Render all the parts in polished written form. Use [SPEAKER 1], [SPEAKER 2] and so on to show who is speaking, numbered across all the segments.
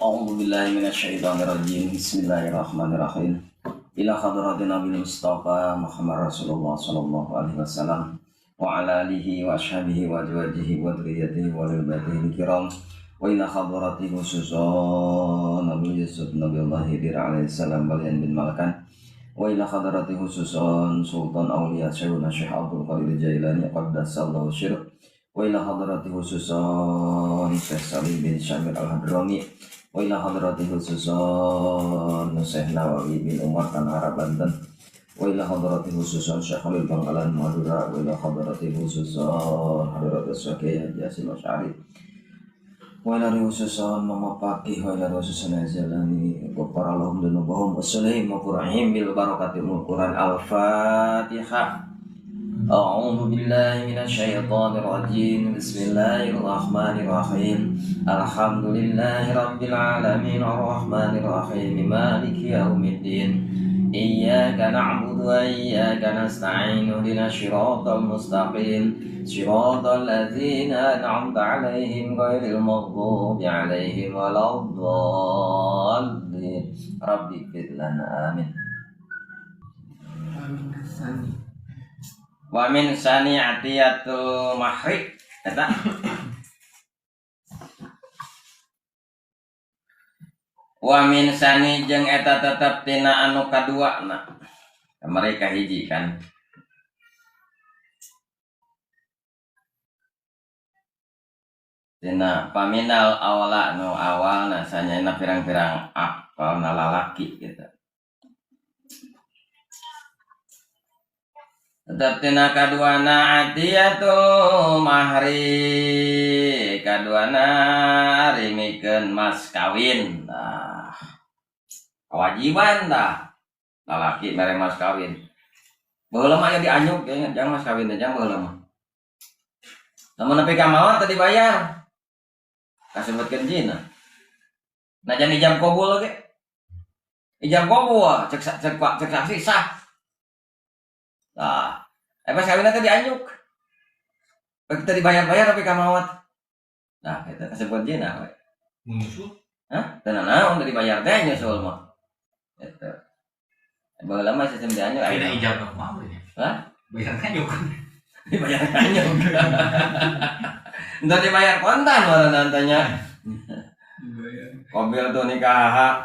[SPEAKER 1] A'udzu billahi minasyaitonir rajim. Bismillahirrahmanirrahim. Ila hadratin Nabi Mustafa Muhammad Rasulullah sallallahu alaihi wasallam wa ala alihi wa ashabihi wa azwajihi wa dzurriyyatihi wa lil baitihi kiram wa ila hadratin khususan Nabi Yusuf Nabi Allah Hidir alaihi salam balian bin Malakan wa ila hadratin khususan Sultan Auliya Syaikhuna Syekh Abdul Qadir Jailani qaddasallahu syirr wa ila hadratin khususan Syekh Salim bin Syamir Al-Hadrami wa ila hadrati khususan Syekh Nawawi bin Umar Tanara Banten wa ila hadrati khususan Syekh Khalil Bangkalan Madura wa ila hadrati khususan Hadratus Syekh Yasin Masyari wa ila khususan Mama Pakih wa ila khususan Azalani Gopar Allahum dunubahum Assalamualaikum warahmatullahi bil barakatimul Quran Al-Fatihah. A'udzu billahi minasyaitonir rajim. Bismillahirrahmanirrahim. Alhamdulillahirabbil alamin arrahmanir rahim maliki yaumiddin. Iyyaka na'budu wa iyyaka nasta'in. Ihdinas siratal mustaqim. Siratal ladzina an'amta 'alaihim ghairil maghdubi 'alaihim waladdallin. Rabbighfir lana amin. Wa min sani'atiyatul mahrik eta wa min sani jeung eta tetep tina anu kaduana mereka hiji kan tina paminal awala nu awal nasanya pirang-pirang akal lalaki gitu. Tetap tina kaduana atiyatul mahri kaduana rimikeun mas kawin. Nah, kewajiban dah lalaki mere mas kawin. Baheula mah aya dianyuk jangan mas kawin teh jangan baheula mah. Lamun nepi ka maot teh dibayar. Kasebutkeun jina. Nah jangan ijab qabul ge. Ijab qabul cek saksi sah. Nah, pas kawinnya tadi dianyuk, kita dibayar-bayar tapi kamawat. Nah, kita kasebut jina, we.
[SPEAKER 2] Nyusul?
[SPEAKER 1] Hah? Tenan naon tadi dibayar teh nyusul mah. Eta. Baheula mah sistem dianyuk.
[SPEAKER 2] Kena ijab mau ya.
[SPEAKER 1] Hah?
[SPEAKER 2] Bayar anyuk.
[SPEAKER 1] Dibayar anyuk. Entar dibayar kontan malah nantanya.
[SPEAKER 2] Dibayar.
[SPEAKER 1] Mobil tuh nikah.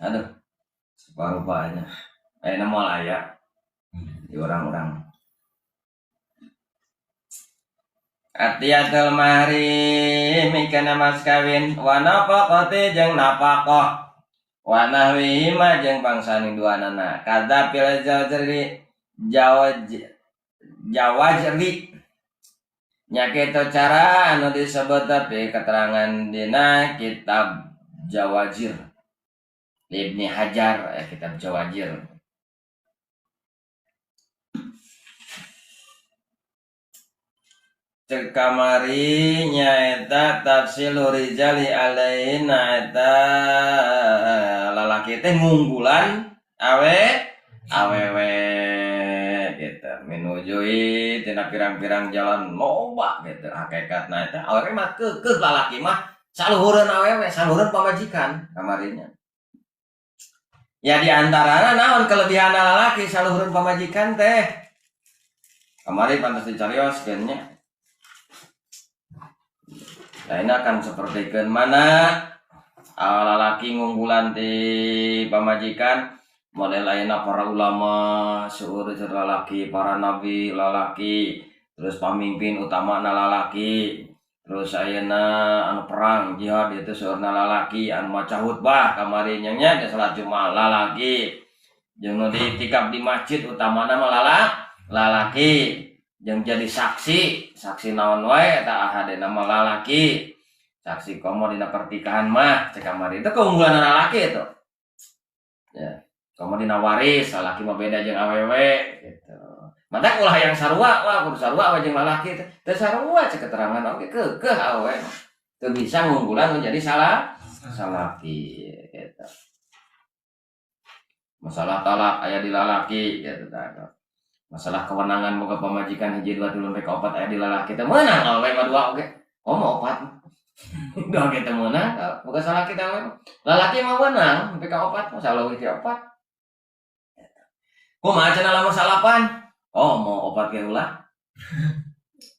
[SPEAKER 1] Aduh. Separuh-parahnya. Nama layak di orang-orang. Atiyatul mahri mikana mas kawin wa nafaqati jeung nafaqah wa nahwihi ma jeung bangsaning duanana kada pil jawajri nya kitu cara anu disebut tapi keterangan dina kitab Jawajir Ibni Hajar kitab Jawajir. Cek kamari nyaeta tafsilu rijali alaina eta lalaki teh ngunggulan awewe gitu minujui tina pirang-pirang jalan loba gitu hakikatna eta awewe mah keukeuh lalaki mah saluhureun awewe saluhureun pamajikan kamarinya ya diantarana naon kelebihan lalaki saluhureun pamajikan teh kamari pantas dicarioskeun nya. Nah ini akan seperti ke mana lalaki ngunggulan di pamajikan model lainnya para ulama seueur lalaki para nabi lalaki terus pamimpin utama lalaki terus ayeuna anu perang jihad itu seueur lalaki anu maca khutbah kamari nya di salat Jumat lalaki jeung nu ditikap di masjid utama nama lalaki yang jadi saksi naon wae eta ahade nama lalaki saksi komo dina pertikahan mah cek kamari itu keunggulan lalaki itu ya komo dina waris lalaki mah beda jeung awewe gitu mata ulah yang sarua wah kudu sarua jeung lalaki teh sarua cek keterangan oke keukeuh awewe teu bisa ngunggulan menjadi salaki gitu masalah talak aya di lalaki gitu tah masalah kewenangan boga pamajikan hiji 2 3 4 aya di lalaki teh meunang awewe mah 2 oge komo 4 Udah kita menang, bukan salah kita memang. Lalaki mau menang, tapi ka opat, salah witi opat. Kumaha cenah lamun salapan? Oh, mau opat ge ulah.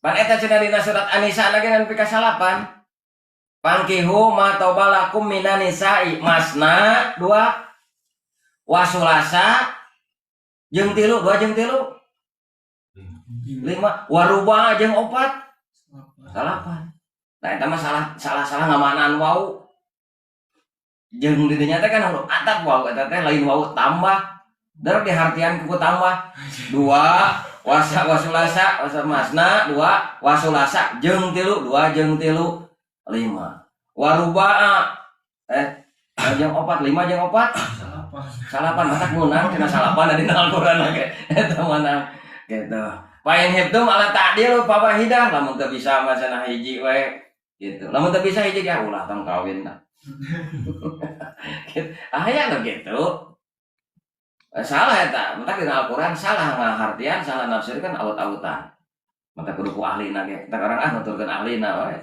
[SPEAKER 1] Pan eta cenah dina surat An-Nisa lagi nepi ka salapan. Pangkihu ma tobalakum minan nisa'i masna 2 wasulasa jeung 3 2 jeung 3 5 waruba jeung 4 salapan. Nah, eta mah salah ngamanaan wau. Jeung di dinya teh kan huruf atap wau eta teh lain wau tambah. Dar dihartian kuku tambah. 2 wasulasa masna 2 wasulasa jeung 3 2 jeung 3 5. Waruba jeung 4 5 jeung 4 salapan matak munang cenah salapan dina Al-Qur'an ge. Eta manang gitu. Pain hibtum ala ta'dil pabahidah lamun teu bisa mah cenah hiji we gitu. Lamun teu bisa hiji ya ulah tong kawin dah. Aya nu gitu. Salah eta, mentak dina Al-Qur'an salah ngahartian, salah nafsirkeun aut-autan. Mata kudu ku ahlina ge. Eta orang nuturkeun ahlina we.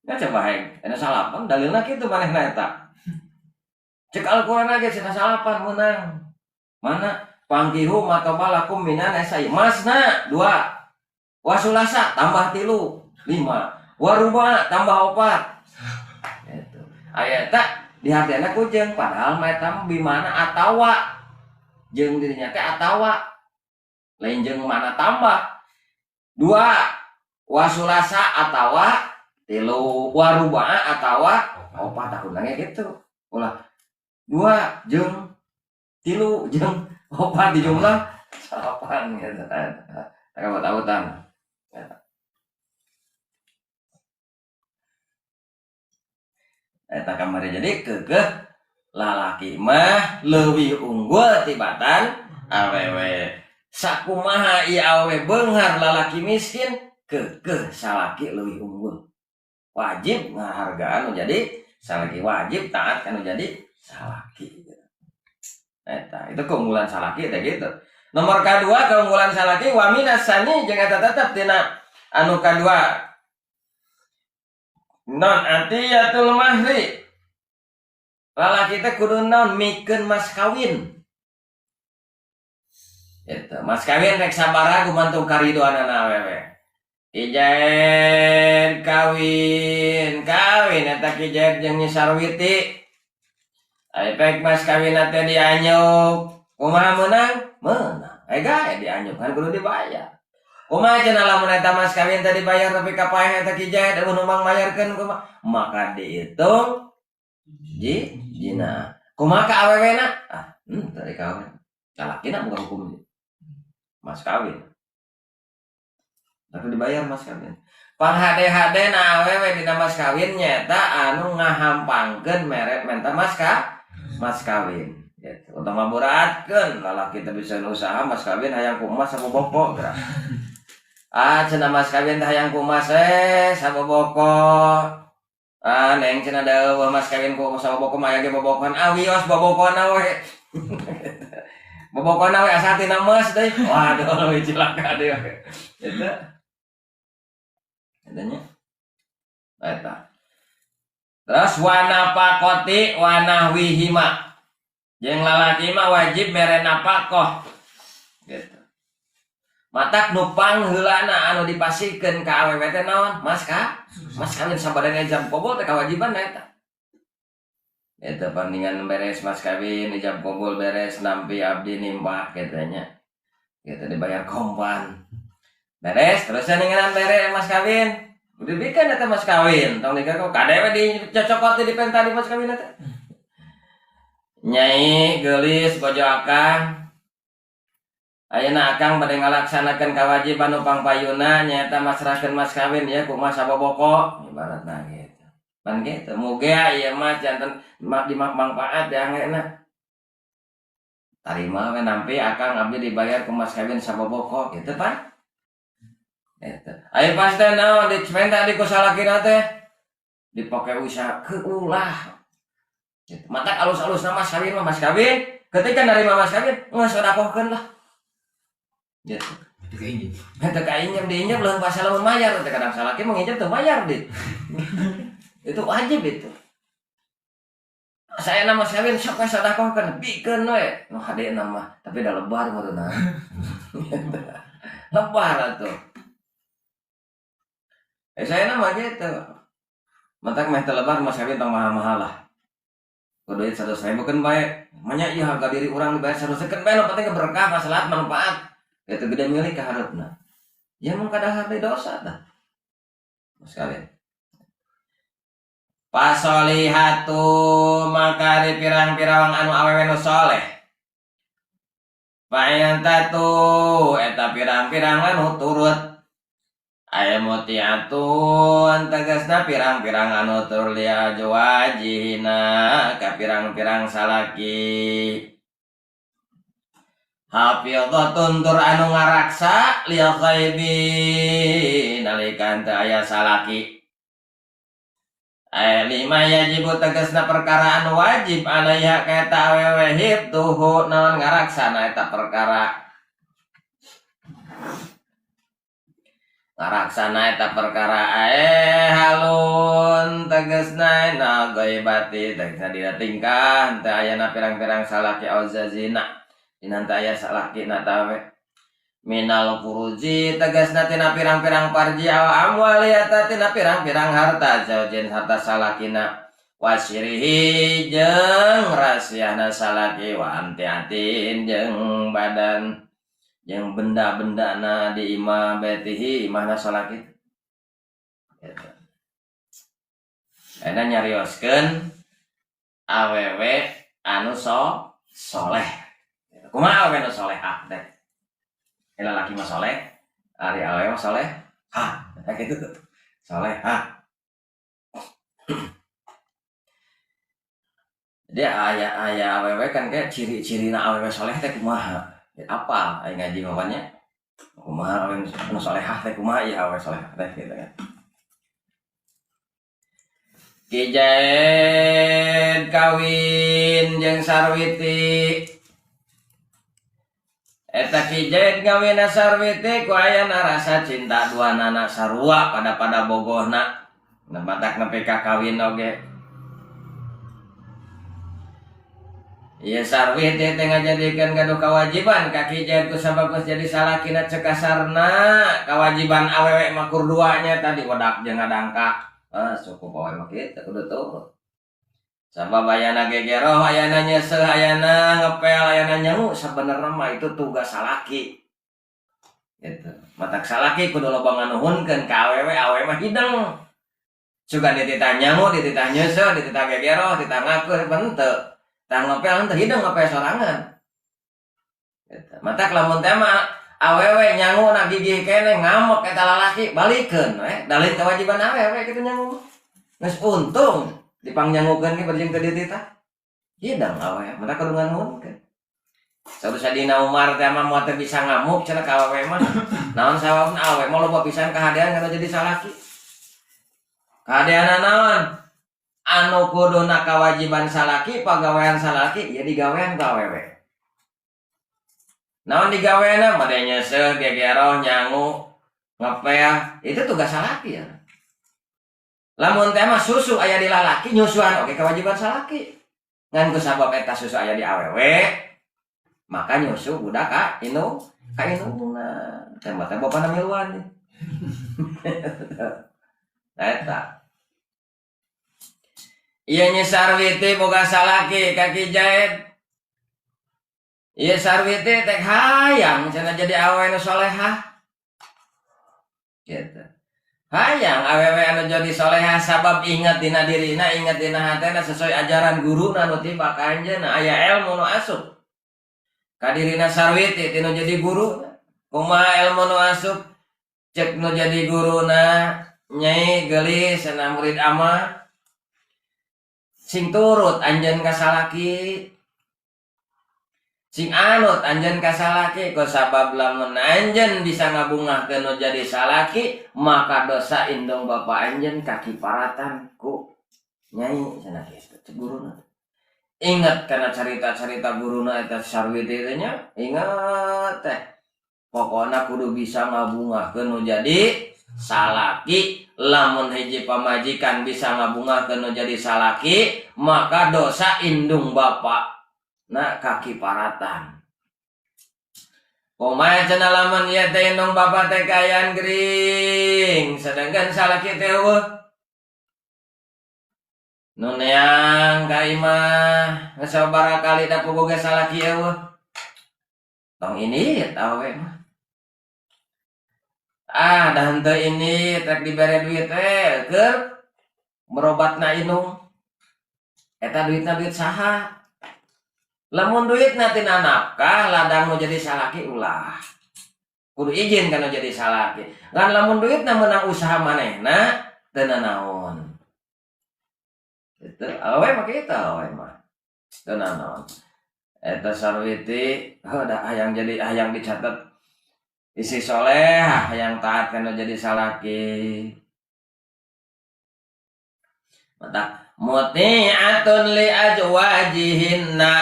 [SPEAKER 1] Ya coba heng, ena salapan dalilna kitu manehna eta. Cek Al-Qur'an ge cenah salapan meunang. Mana pangkihu matobalakum minan nisa'i masna 2 wasulasa tambah 3 5 waruba tambah 4 gitu. Aya eta dihartiana ku jeung padahal mah eta bimana atawa jeung dirinya teh atawa lain jeung mana tambah 2 wasulasa atawa 3 waruba atawa 4 tahunna gitu. Ulah 2 jeung 3 jeung 4 di jumlah salapan gitu. Eta buat-buatan. Eta kamari jadi keukeuh lalaki mah leuwih unggul tibatan awewe. Sakumaha ieu awewe beunghar lalaki miskin keukeuh salaki leuwih unggul. Wajib ngahargaan nu jadi salaki, wajib taat kan jadi salaki. Eta itu keunggulan salaki teh gitu. Nomor kedua keunggulan salaki wa minasani jeung eta tetep tina anu kadua non atiyatul mahri. Lalaki teh kudu naon mikeun mas kawin. Eta mas kawin rek sabaraha gumantung karidoanana awewe. Ijen kawin eta kijen jeung Nyi Sarwiti. Pek mas kawin teh dianyuk. Kumaha meunang? Meunang. Gae dianyuk kan kudu dibayar. Kumaha cenah lamun eta mas kawin teh dibayar tapi kapaeh eta kijen da numpang mayarkeun kumaha? Maka dihitung jina. Kumaha ka awewena? Tadi kawin. Lalakina bukan hukum mas kawin. Tapi dibayar mas kawin. Pan hade-hade na awewe dina mas kawin nyata anu ngahampangkeun meret menta mas kawin. Gitu. Untuk maburatkeun lalaki teh bisa usaha mas kawin hayang kumas saboboko geura. Cenah mas kawin teh hayang kumas saboboko. Neng cenah deueuh mas kawin ku saboboko mah aya ge bobokohan awios bobokona we. Bobokona we asa tina emas deui. Waduh leuwih cilaka deui. Eta adanya eta terus wana pakoti wana wihima jeung lalaki mah wajib mere napakoh gitu. Matak nupang heulana anu dipasikeun ka awewe teh naon mas kawin sabadana jam kobol teh kawajiban eta bandingan beres mas kawin jam kobol beres nampi abdi nimbah katanya gitu dibayar kompan beres terus ninganan bere mas kawin udah bikin eta mas kawin tong nikah kok kadewe dicocokot di penta di mas kawin eta nyai geulis bojo akang ayeuna akang bade ngalaksanakeun kawajiban nu pangpayuna nyaeta masrahkeun mas kawin ya ku mas saboboko ibaratna gitu pan kitu muge ieu mah janten dimanfaat diangena tarima we nampi akang abdi dibayar ku mas kawin saboboko gitu pan. Ayo pas teh naon dicipenta di kusalakina teh dipake usaha keulah. Gitu. Matak alus-alus mas kawin ketika narima mas kawin ngasodakohkeun lah. Gitu.
[SPEAKER 2] Itu keinjim.
[SPEAKER 1] Eta kainjem diinjem leuh pas lamun mayar teh kadang salaki menginjem teu mayar dit. Itu wajib itu. Saya nama sawin sok sedekah kan bikeun we. Nu hade nama, tapi da lebar baruna. Lebar atuh. Saya nama gitu. Mentak meh teu lebar mah sawin tong mahal-mahal lah. Ku duit 100.000 kan bae. Manya ieu harga diri urang dibayar 100 kan bae nu penting berkah maslahat manfaat. Itu gede milik ka hareupeuna. Ya mun kadahar deui dosa tah. Sekalian. Pasolihatu maka di pirang-pirang anu awewe nu soleh. Payantatu eta pirang-pirang anu turut. Aya mutiatun tegasna pirang-pirang anu tur lia wajihina ka pirang-pirang salaki. Hafidhatun tur anu ngaraksa lia ghaibi nalika teu aya salaki. Lima yajibu tegasna perkara anu wajib alaiha kaeta awewe hibduhu naon ngaraksana eta perkara. Ngaraksana eta perkara halun tegasna na gaibati tegasna dina tingkah teu ayana pirang-pirang salaki auzazina dina teu aya salaki na tawe. Minal furuji tegasna tina pirang-pirang parji aw amwali eta tina pirang-pirang harta zaujin harta salakina wasirihi jeung rahasiana salaki wa antiatin jeung badan jeung benda-bendana di imah betihi imahna salaki. Eta nyarioskeun awewe anu soleh. Kumaha awewe anu solehah teh? Lalaki mah soleh, ari awewe mah soleh, gitu tuh, soleh, Jadi ayah awewe kan kayak ciri-ciri na awewe soleh teh kumaha, apa? Aing ngaji mawannya, kumaha awewe anu solehah teh kumaha ya awewe soleh teh gitu kan. Kijaed kawin jeung sarwiti. Eta kijaid ngawina sarwiti ku ayana rasa cinta dua anak sarua pada bogohna batak nepi ka kawin oge. Ieu sarwiti teh ngajadikeun gaduh kawajiban ka kijaid ku sabagus jadi salakina cek kasarna kawajiban awewe mah kur duanya tadi wedak jeung ngadangka. Cukup awewe mah kitu kudu turut. Sabab ayana gegeroh, ayana nyeseh, ayana ngepel, ayana nyangu sebenarnya mah itu tugas salaki. Gitu. Matak salaki kudu loba nganuhunkeun ka awewe, awewe mah hideng. Sugan dititah nyangu, dititah nyeseh, dititah gegeroh, dititah ngakur henteu. Tah ngepel henteu hideng ngepel sorangan. Gitu. Matak lamun teh mah awewe nyangu na gigih keneh ngamuk eta lalaki balikeun we. Dalih kewajiban awewe kitu nyangu. Geus untung dipangnyangukeun ge berjing teu dititah. Hidang awewe, mata kudu nganuhunkeun. Saudina Umar teh mah moal teu bisa ngamuk cenah ka awewe mah. Naon sababna awewe mah loba pisan kahadean kana jadi salaki. Kahadeanna naon? Anu kuduna kawajiban salaki, pagawean salaki, ya digawean ka awewe. Naon digaweana? Made nyeseuh, gegeroh, nyangu, ngepel, itu tugas salaki ya. Lamun teh mah susu aya di lalaki nyusuan oke kewajiban salaki. Ngan ku sabab eta susu aya di awewe, maka nyusu budak ka inungna. Teh mah teh bapana miluan. Eta. Ieu nya sarwiti boga salaki ka kijaid. Ieu sarwiti teh hayang cenah jadi awewe nu solehah. Gitu. Hayang awewe anu jadi solehah sabab ingat dina dirina, ingat dina hatena sesuai ajaran guru anu tiba ka anjeunna aya ilmu nu asup ka dirina sarwiti tinu jadi guru. Kumaha ilmu nu asup? Cek nu jadi guruna Nyai Gelis cenah murid ama sing turut anjeun ka salaki, sing anut anjeun ka salaki ku sabab lamun anjeun bisa ngabungahkeun nu jadi salaki maka dosa indung bapa anjeun kakiparatan ku nyai cenah kitu cek guruna. Ingat kana carita-carita guruna eta sarwiti teh nya, ingat teh. Pokona kudu bisa ngabungahkeun nu jadi salaki. Lamun hiji pamajikan bisa ngabungahkeun nu jadi salaki, maka dosa indung bapak na kaki paratan. Kumaha cenah lamun ieu teh indung bapak teh kaayaan gering, sedangkan salaki teh eueuh. Nu neang ka imah sabaraha kali da boga salaki eueuh. Tong ini awe mah. Dah henteu ini trek dibere duit keur merobatna indung. Eta duitna duit saha? Lamun duitna tina nafkah ladang nu jadi salaki ulah. Kudu izin kana jadi salaki. Ngan lamun duitna meunang usaha manehna teu nanaon. Itu awe mah kitu awe mah. Teu nanaon. Eta sarwiti da hayang jadi hayang dicatat isi soleh hayang taat kana jadi salaki. Mata muti'atun li ajwajihinna.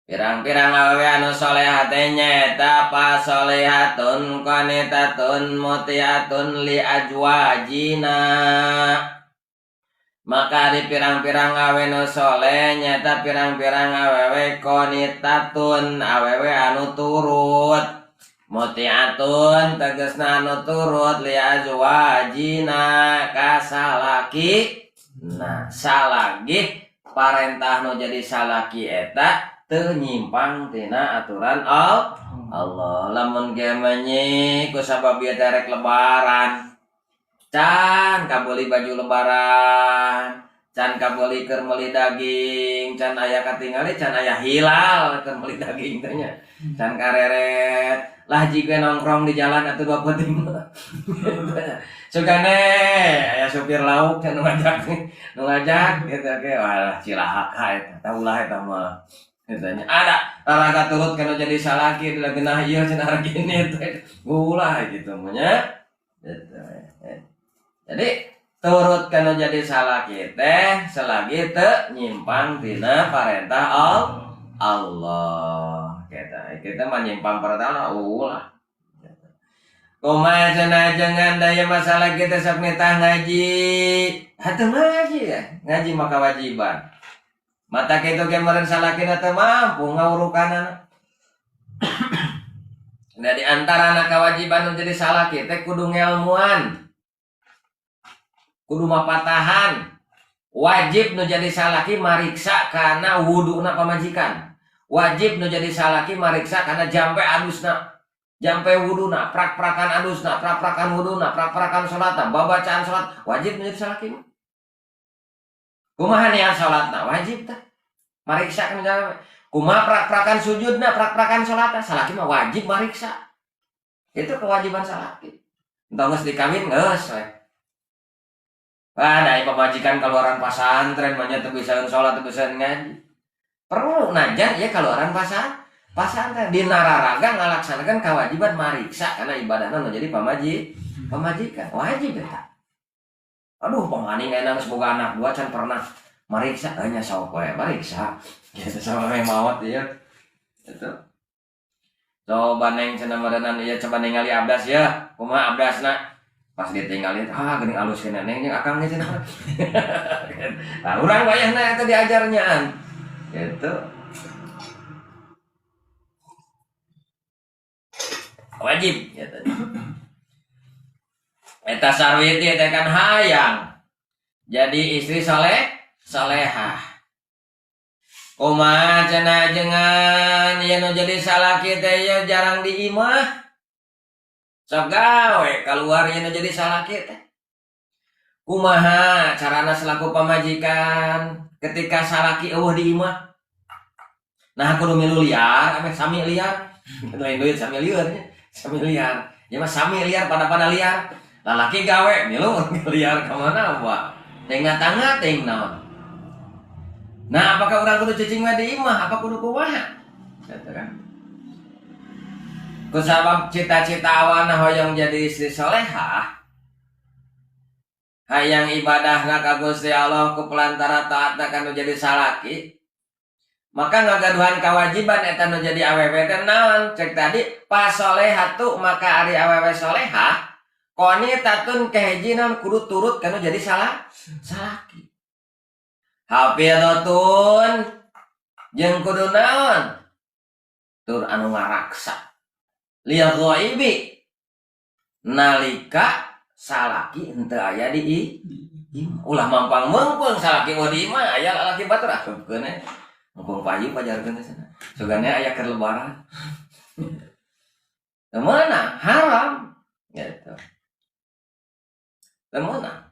[SPEAKER 1] Pirang-pirang awewe anu solehah teh nyaeta pasolehatun qanitatun muti'atun li ajwajina. Maka di pirang-pirang awe nu soleh nyaeta pirang-pirang awewe qanitatun awewe anu turut. Muti'atun tegasna anu turut li azwajina ka salaki. Nah, salagi parentah nu jadi salaki eta teu nyimpang tina aturan Allah. Lamun ge menyi ku sabab ieu rek lebaran. Can kabeli baju lebaran, can kabeli keur meuli daging, can aya katingali, can aya hilal keur meuli daging teh nya. Can kareret. Lah jika nongkrong di jalan atuh dua penting sugane aya supir lauk can ngajak gitu ke walah cilaka eta taulah eta mah katanya ada raraga turut kana jadi salaki di lageunah ieu cenah gini teh ulah gitu nya jadi turut kana jadi salaki teh selagi teu nyimpang tina parentah Allah. Kita menyimpang pertama ulah. Kumaha cenah jangan daya masalah kita sok nitah ngaji. Hatuh ngaji ya, ngaji maka wajiban. Mata kitu ge meureun salakina teu mampu ngawurukanana. Da di antara kewajiban nu jadi salaki teh kudu ngelmuan. Kudu mapatahan. Wajib nu jadi salaki mariksa kana wuduna pamajikan. Wajib nu jadi salaki mariksa karena jampe adusna, jampe wuduna, prak-prakan adusna, prak-prakan wuduna, prak-prakan salatna, babacaan salat wajib nu jadi salaki. Kumaha niat salatna wajib tah. Mariksa kan jampe. Kumaha prak-prakan sujudna, prak-prakan salatna, salaki mah wajib mariksa. Itu kewajiban salaki. Entah geus dikawin geus we. Ada pamajikan keluaran pasantren mah nya teu bisa salat, teu bisa ngaji. Perlu najan ya kalau orang pasantren di nararaga ngalaksanakan kewajiban mariksa karena ibadahnya menjadi pamajikan wajib eta. Aduh pamaning enak semoga anak dua can pernah mariksa hanya sok we mariksa gitu sama maot ieu itu. Coba neng cenah meureunana ieu coba ningali abdas ya kumaha abdasna pas ditinggalin geuning alus ke neneng jeung akang ge cenah. Nah urang wayahna eta diajarnyaan itu wajib gitu. Eta sarwiti teh kan hayang jadi istri salehah. Kumaha cenah jengan ieu nu jadi salaki teh ieu jarang di imah. Sok gawe kaluar ieu nu jadi salaki teh. Kumaha carana selaku pamajikan ketika salaki eueuh di imah. Nah kudu milu liar, ame sami liar. Lain duit sami liar nya. Sami liar. Ya mah sami liar pada liar. Lalaki gawe milu liar ka mana wa? Teu ngata-ngating naon. Nah apakah urang kudu cicing we di imah? Apa kudu kumaha? Gitu kan. Kusabab cita-cita awana hoyong jadi istri salehah. Hayang ibadahna ka Gusti Allah ku pelantara taatna kanu jadi salaki. Maka ngagaduhan kewajiban eta nu jadi awewe teh naon? Cek tadi pasolehatu maka ari awewe solehah qanitatun kehejinan kudu turut kana jadi salaki. Hafizatun jeung kudu naon? Tur anu ngaraksa. Liya ghaibi nalika salaki henteu aya di ulah mampang mengpeng salaki mah di imah aya lalaki batur asupkeun mumpung payu pajarkeun teh sana. Sugane aya keur lebaran. Mana haram gitu. Temenang.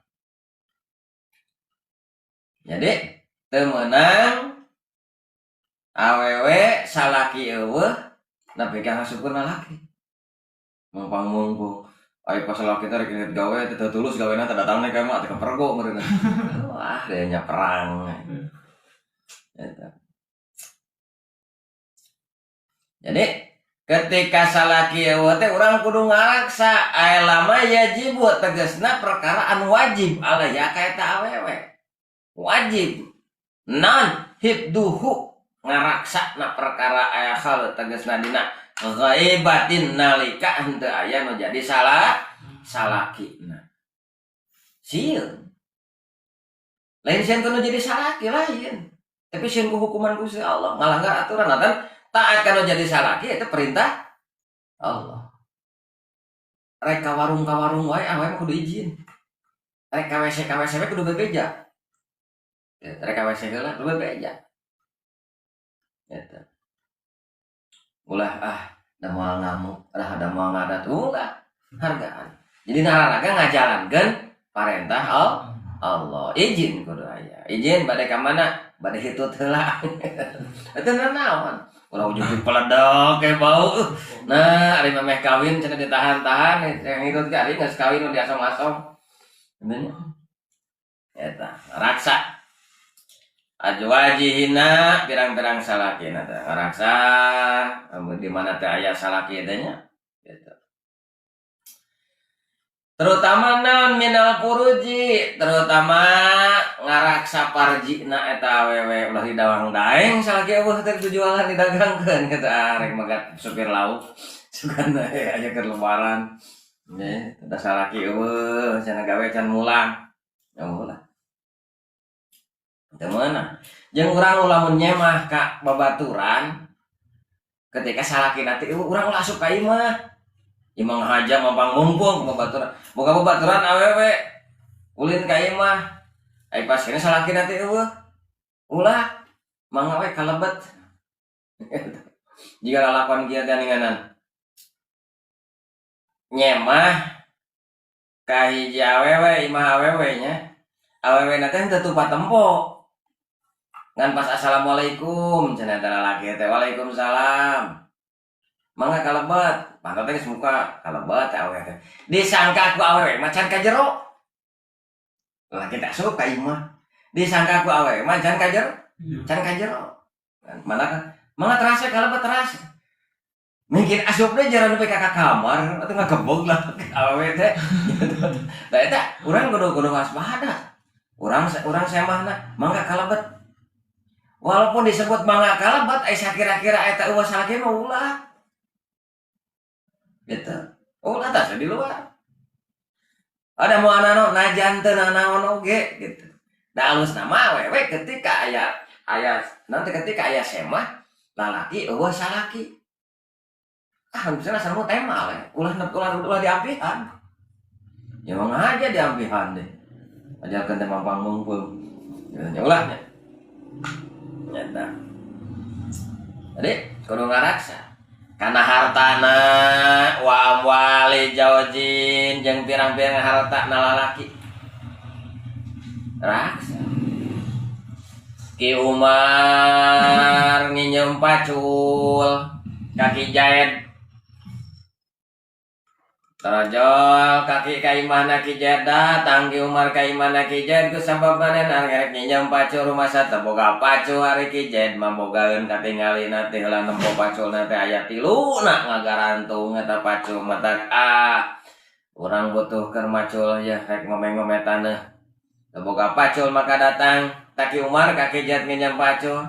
[SPEAKER 1] Jadi temenang awewe salaki eueuh nepi ka hasupkeun lalaki. Mumpung ai pas salaki teh rek inget gawe teh tulus gawena teh datang nih ka mah teh kepergo meureun. Wah, dia perang. Gitu. Jadi ketika salaki eueuh teh urang kudu ngaraksa aya lama yajibu tegasna perkara anu wajib alaya ka eta awewe. Wajib non hibduhu ngaraksa na perkara aya hal tegasna dina ghaibatin nalika henteu aya nu jadi salakina. Sieun. Lain sieun kudu jadi salaki lain. Tapi sieun ku hukuman Gusti Allah ngalanggar aturan atan taat kana jadi salaki itu perintah Allah. Rek ka warung wae awewe kudu izin. Rek ka WC kudu bebeja. Rek ka WC heula kudu bebeja. Gitu. Ulah da moal ngamuk, ada moal ngadat ulah hargaan. Jadi nalaraga ngajalankeun parentah Allah. Izin kudu aya. Izin bade ka mana? Bade hitut heula. Eta naon? Ulah ujug peledok ke bau. Nah, ari meh kawin cenah ditahan-tahan, yang hitut ka ari geus kawin nu diasom-asom. Bener. Eta raksa ajwajihina pirang-pirang salakina teh raksa di mana teh aya salaki teh nya gitu. Terutama naon minal furuji, terutama ngaraksa parjina eta awewe ulah didawang daeng salaki eueuh teh jualan didagangkeun eta rek magat supir lauk sugan aya keur lebaran. Teh salaki eueuh cenah gawe can mulang. Ya ulah. Temenang jeung urang lamun nyemah ka babaturan ketika salaki nanti urang ulah asup ka imah haja mampang mumpung babaturan boga babaturan awewe ulin ka imah ai pas kene salaki nanti ulah mangga we kalebet jika lalapan kieu teh ninganan nyemah ka hiji awewe imah awewe nya awewe na teh teu tupat tempo ngan pas assalamualaikum cenah eta lalaki teh waalaikumsalam mangga kalebet pantot teh geus muka kalebet awewe teh disangka ku awewe macan ka jero lalaki teh asup ka imah disangka ku awewe macan ka jero can ka jero mangga terasa kalebet terasa mungkin asupna jaran nepi ka kamar atuh ngagebog lah awewe teh da eta urang kudu waspada urang semahna mangga kalebet. Walaupun disebut mangga kalebet, aya kira-kira eta eueuh salaki mah ulah. Gitu. Ulah tah di luar. Ada mau anano najan teu nanaon oge gitu. Da alusna mah awewe ketika aya nanti ketika aya semah lalaki eueuh salaki. Misalnya sareng tema we, ulah diampihan. Ya mangga aja diampihan deh. Ajarkeun teh mampang mumpung. Ya ulahnya. Nyata. Jadi kudu ngaraksa kana hartana wa amwali jaujin jeung pirang-pirang harta lalaki. Raksa. Ki Umar nginjem pacul kaki jahit Tarajol kaki ka imahna Ki Jaid datang Ki Umar ka imahna Ki Jaid ku sabab manehna ngarek nginjem pacul rumah sate boga pacul hari Ki Jaid mah bogaeun katingalina teh heula nempo paculna teh aya 3 ngagarantung eta pacul matak urang butuh keur macul ya rek ngomeng-ngometaneuh teu boga pacul maka datang ta Ki Umar ka Ki Jaid nginjem pacul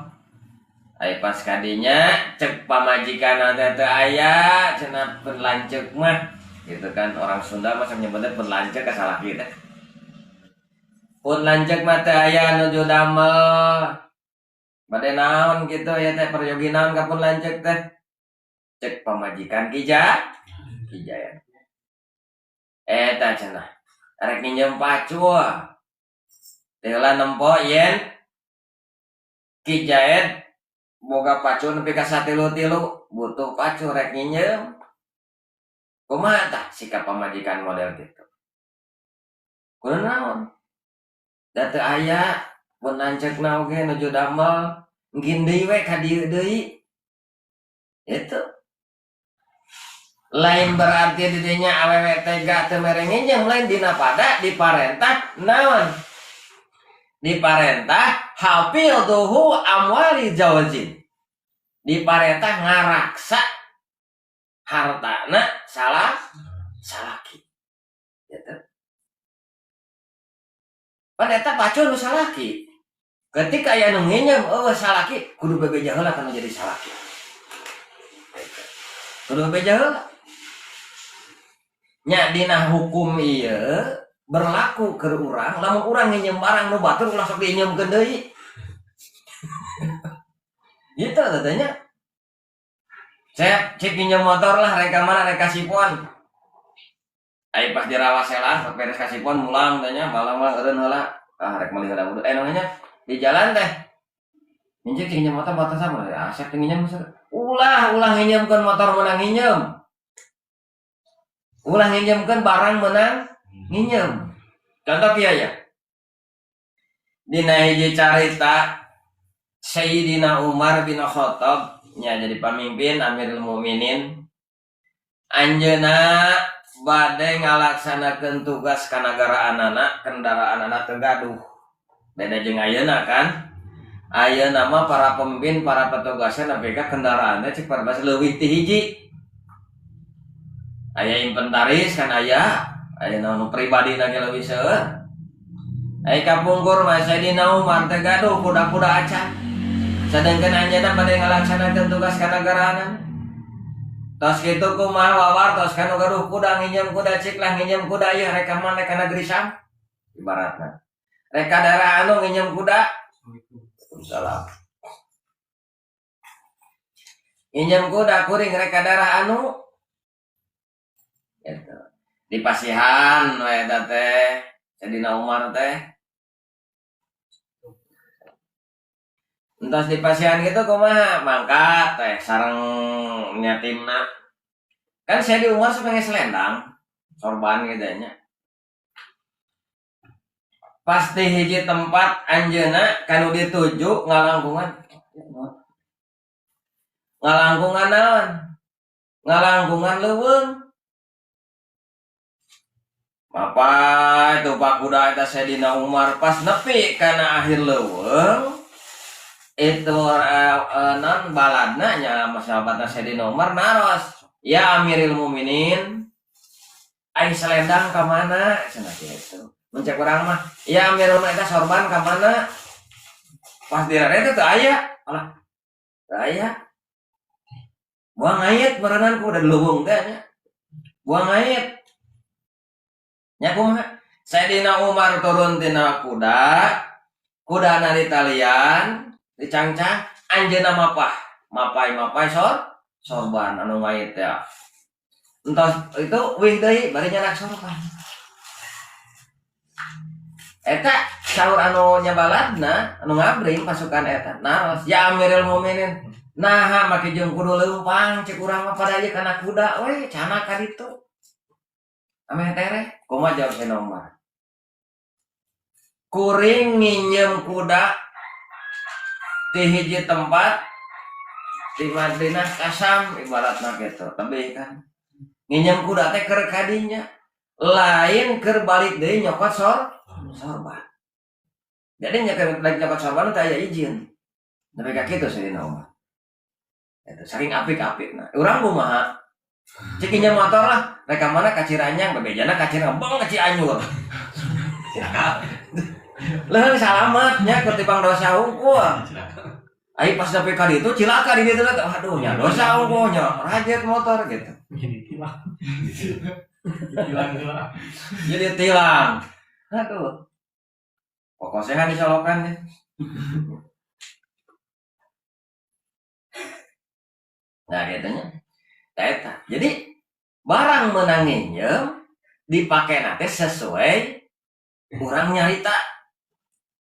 [SPEAKER 1] ai pas kadinya cek pamajikanna teh teu aya cenah pun lanceuk mah gitu kan. Orang Sunda masa nyebutnya pun lanceuk ka salaki teh. Pun lanceuk mah teh aya nuju damel bade naon gitu ya teh, peryogi naon ka pun lanceuk teh. Cek pamajikan Kijaya. Eta cenah. Arek nginjem pacul. Heula nempo yen Kijaya boga pacul nepi ka satilu-tilu, butuh pacul rek nginjem. Kumaha tah sikap pamajikan model gitu? Kudu naon? Da teu aya pun lanceukna oge nuju damel, engkin deui we ka dieu deui. Itu lain berarti di dinya awewe tega teu mere nginjem, lain dina pada diparentah naon? Diparentah hafidhuhu amwali zawjin. Diparentah ngaraksa hartana salaki. Gitu. Pan eta pacul nu salaki. Ketika aya nu nginjem salaki, kudu bebeja heula kana jadi salaki. Gitu. Kudu bebeja heula. Nya dina hukum ieu berlaku ke urang, lamun urang nginjem barang nu batur ulah sok diinjemkeun deui. Gitu katanya. Saya cek pinjam motor lah, reka mana reka sipon. Ai pas dirawaselan, pas beres kasipon mulang tanya, malang-malang eureun heula. Rek meuli heula kudu namanya di jalan teh. Nginjem pinjam motor batas sama ya, asep nginjem ulah nginjemkeun motor meunang nginjem. Ulah nginjemkeun barang meunang nginjem. Contoh kieu ya. Dina hiji carita Sayyidina Umar bin Khattab nya jadi pamimpin Amirul Mukminin. Anjeunna bade ngalaksanakeun tugas ka nagaraanana, kendaraanana teu gaduh. Beda jeung ayeuna kan. Ayeuna mah para pemimpin, para petugasna nepi ka kendaraanna cek perbas leuwih ti hiji. Aya inventaris kan aya nu pribadi lagi leuwih seueur. Ai kapungkur mah Sayyidina Umar teh gaduh kuda-kuda acan. Sedangkan anjeunna bade ngalaksanakeun tugas ka nagaraanana. Tos kitu kumaha wawar tos kanu gaduh kuda nginjem kuda cik lah nginjem kuda ieu rek ka mana ka negeri Sam ibaratna. Rek ka daerah anu nginjem kuda. Salam. Nginjem kuda kuring rek ka daerah anu. Gitu. Di pasihan we eta teh Sayyidina Umar teh. Entos di pasihan gitu kumaha mangkat teh sareng nyatimna. Kan saya di Umar sepenge selendang sorban gitu nya. Pasti hiji tempat anjeunna kanu dituju ngalangkungan. Ngalangkungan naon? Ngalangkungan leuweung. Apa itu Pak Kuda eta Sayyidina Umar pas nepi kana akhir leuweung. Itu non baladna nya sahabatna Sayyidina Umar naros, ya Amirul Mukminin ai selendang ka mana cenah kitu. Mun cek urang mah ya Amirul Mukminin sorban ka mana pas dirare teh aya alah aya buang ait berenang ku udah leuweung teh nya buang ait nya kumaha Sayyidina Umar turun tina kudana ditalian dicangcang anjeunna mapai sorban anu ngait ya. Entos itu wih deui bari nyanak sorban. Eta saur anu nyabaladna anu ngabring pasukan eta. Naros ya Amirul Mukminin. Naha make jeung kudu leumpang cek urang mah pada ieu kana kuda we cana ka ditu. Ameh tere kumaha jawab Sayyidina Umar. Kuring nginjem kuda di hiji tempat di Madinah Kasam ibaratna gitu tebih kan nginjem kuda teh keur kadinya lain keur balik deui nyokot sorban jadi nya keur balik nyokot sorban teh aya izin nepi ka kitu Sayyidina Umar eta saking apik-apikna urang kumaha cek nginjem motor lah rek ka mana ka Ciranyang bebejana ka Ciranyang bang ka Cianjur leuheung salamet nya keur tipang dosa hungkul. Ai pas sampai ka ditu cilaka di ditu aduh nya dosa hungkulnya rajet motor gitu.
[SPEAKER 2] Hilang.
[SPEAKER 1] Jadi tilang. Aduh. Pokok sehat disolokan ya. Nah katanya. Eta. Jadi barang menang nginjem dipakai nanti sesuai kurang nyarita.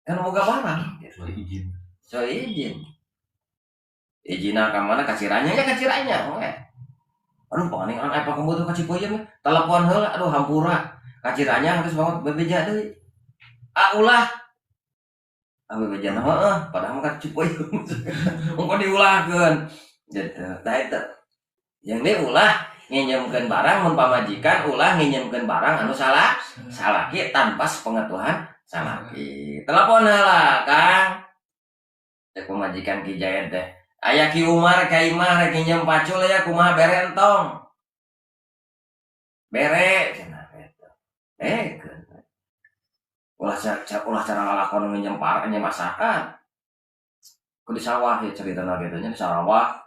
[SPEAKER 1] Kan boga barang.
[SPEAKER 2] Soal izin.
[SPEAKER 1] So izin. Izina ka mana kaciranya ya kaciranya. Aduh paling apa kamu tuh kasih pojem telepon heula aduh hampura. Kaciranya geus banget bebeja deui. Ulah. Bebeja heeh padahal mah cipoyeum. Engko diulahkeun. Gitu. Tah eta. Yang diulah nginjemkeun barang mun pamajikan ulah nginjemkeun barang anu salah salaki tanpa sepengetahuan salaki. Telepon heula Kang. Teh pamajikan Ki Jayat teh. Aya Ki Umar ka imah rek nginjem pacul ya kumaha bere entong. Bere cenah eta. Ulah cara lalakon nginjem parang nginjem masakan. Ku di sawah ya ceritana kitu nya di sawah.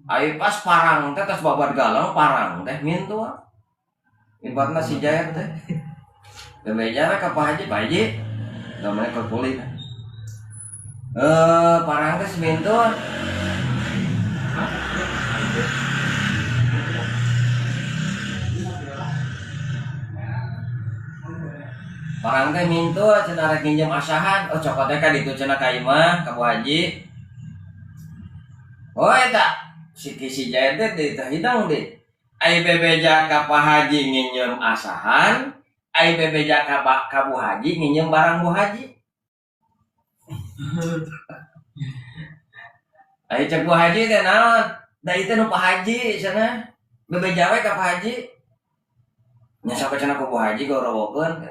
[SPEAKER 1] Ai pas parang teh tos babat galang parang teh mintu. Ibaratna si Jayat teh. Bebeja ka Pak Haji, Pak Haji. Namanya ke kulit. Parang teh mintu. Parang teh mintu cenah rek nginjem asahan. Oh cokot teh ka ditu cenah ka imah ka Bu Haji. Oh eta si Jayat teh teh hidang deh. Ai bebeja ka Pak Haji nginjem asahan, ai bebeja ka Bu Haji nginjem barang Bu Haji. Ai cek Bu Haji teh naon? Da itu nu Pak Haji cenah. Bebeja we ka Pak Haji. Nya sampe cenah ku Bu Haji gorowokeun.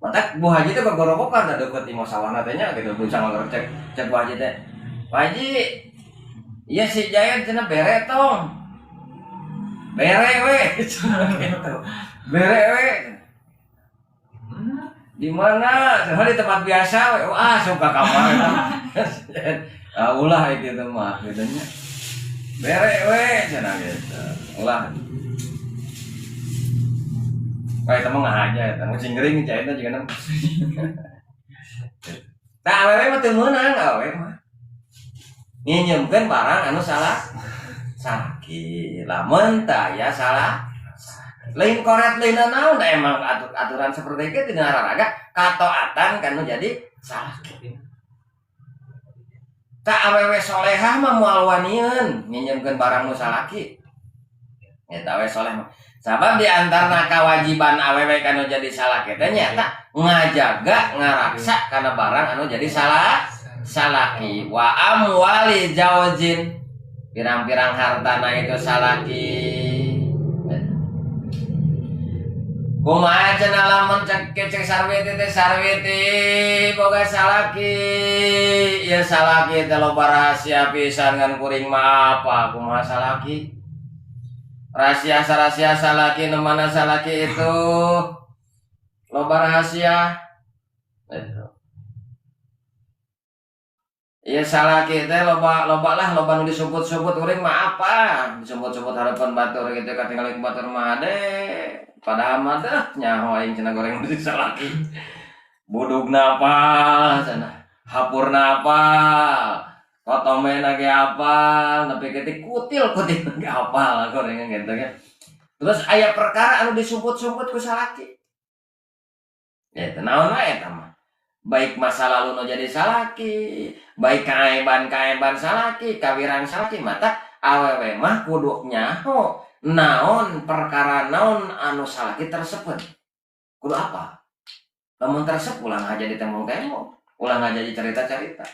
[SPEAKER 1] Mantak Bu Haji teh gorowokan da deukeut imah sawahna teh nya gitu bucang ngorok cek Bu Haji teh. Pak Haji, iya si Jayat cenah bere tong. Bere we cenah gitu. Bere we. Di mana? Cenah di tempat biasa we. Suka kamar eta. Ulah itu mah gitu nya. Bere we cenah gitu. Ulah. Kayak temen aja, temen cingering cairnya juga nang. Nah, awewe mah teu meunang awewe mah. Nginjemkeun barang anu salah sakit. Lamun tah aya salah. Lain koret lain naon da emang aturan seperti itu tina raraga kataatan kan jadi salah. Tak awewe solehah mah moal wanieun nginjemkeun barang nu salaki. Eta awewe soleh mah. Sabab di antara kewajiban awewe kanu jadi salah kita nyata ngajaga ngaraksa karena barang anu jadi salah salaki wa amwali jauzin pirang-pirang hartana itu salaki kumaha cenah lamun cek sarwiti boga salaki ya salaki teh loba rahasia pisan ngan kuring mah apa kumaha salaki rahasia salaki mana salaki itu loba rahasia itu iya salaki teh loba nu disebut-sebut urang mah apa disebut-sebut harapan batur gitu katinggal batur mah ade padahal mah teh nyaho aing cenah goreng di salaki budugna apa cenah hapurna apa Kotomen lagi apa, tapi ketik kutil lagi apa, gorengan gitu kan. Terus ayat perkara anu disumput-sumput ku salaki. Ya naon wae eta mah. Baik masa lalu no jadi salaki, baik kaeban salaki, kawirang salaki mata awewe mah kudu nyaho naon perkara naon anu salaki tersebut. Kudu apa? Lamun tersebut ulang aja ditembong-tembong, ulang aja cerita-cerita.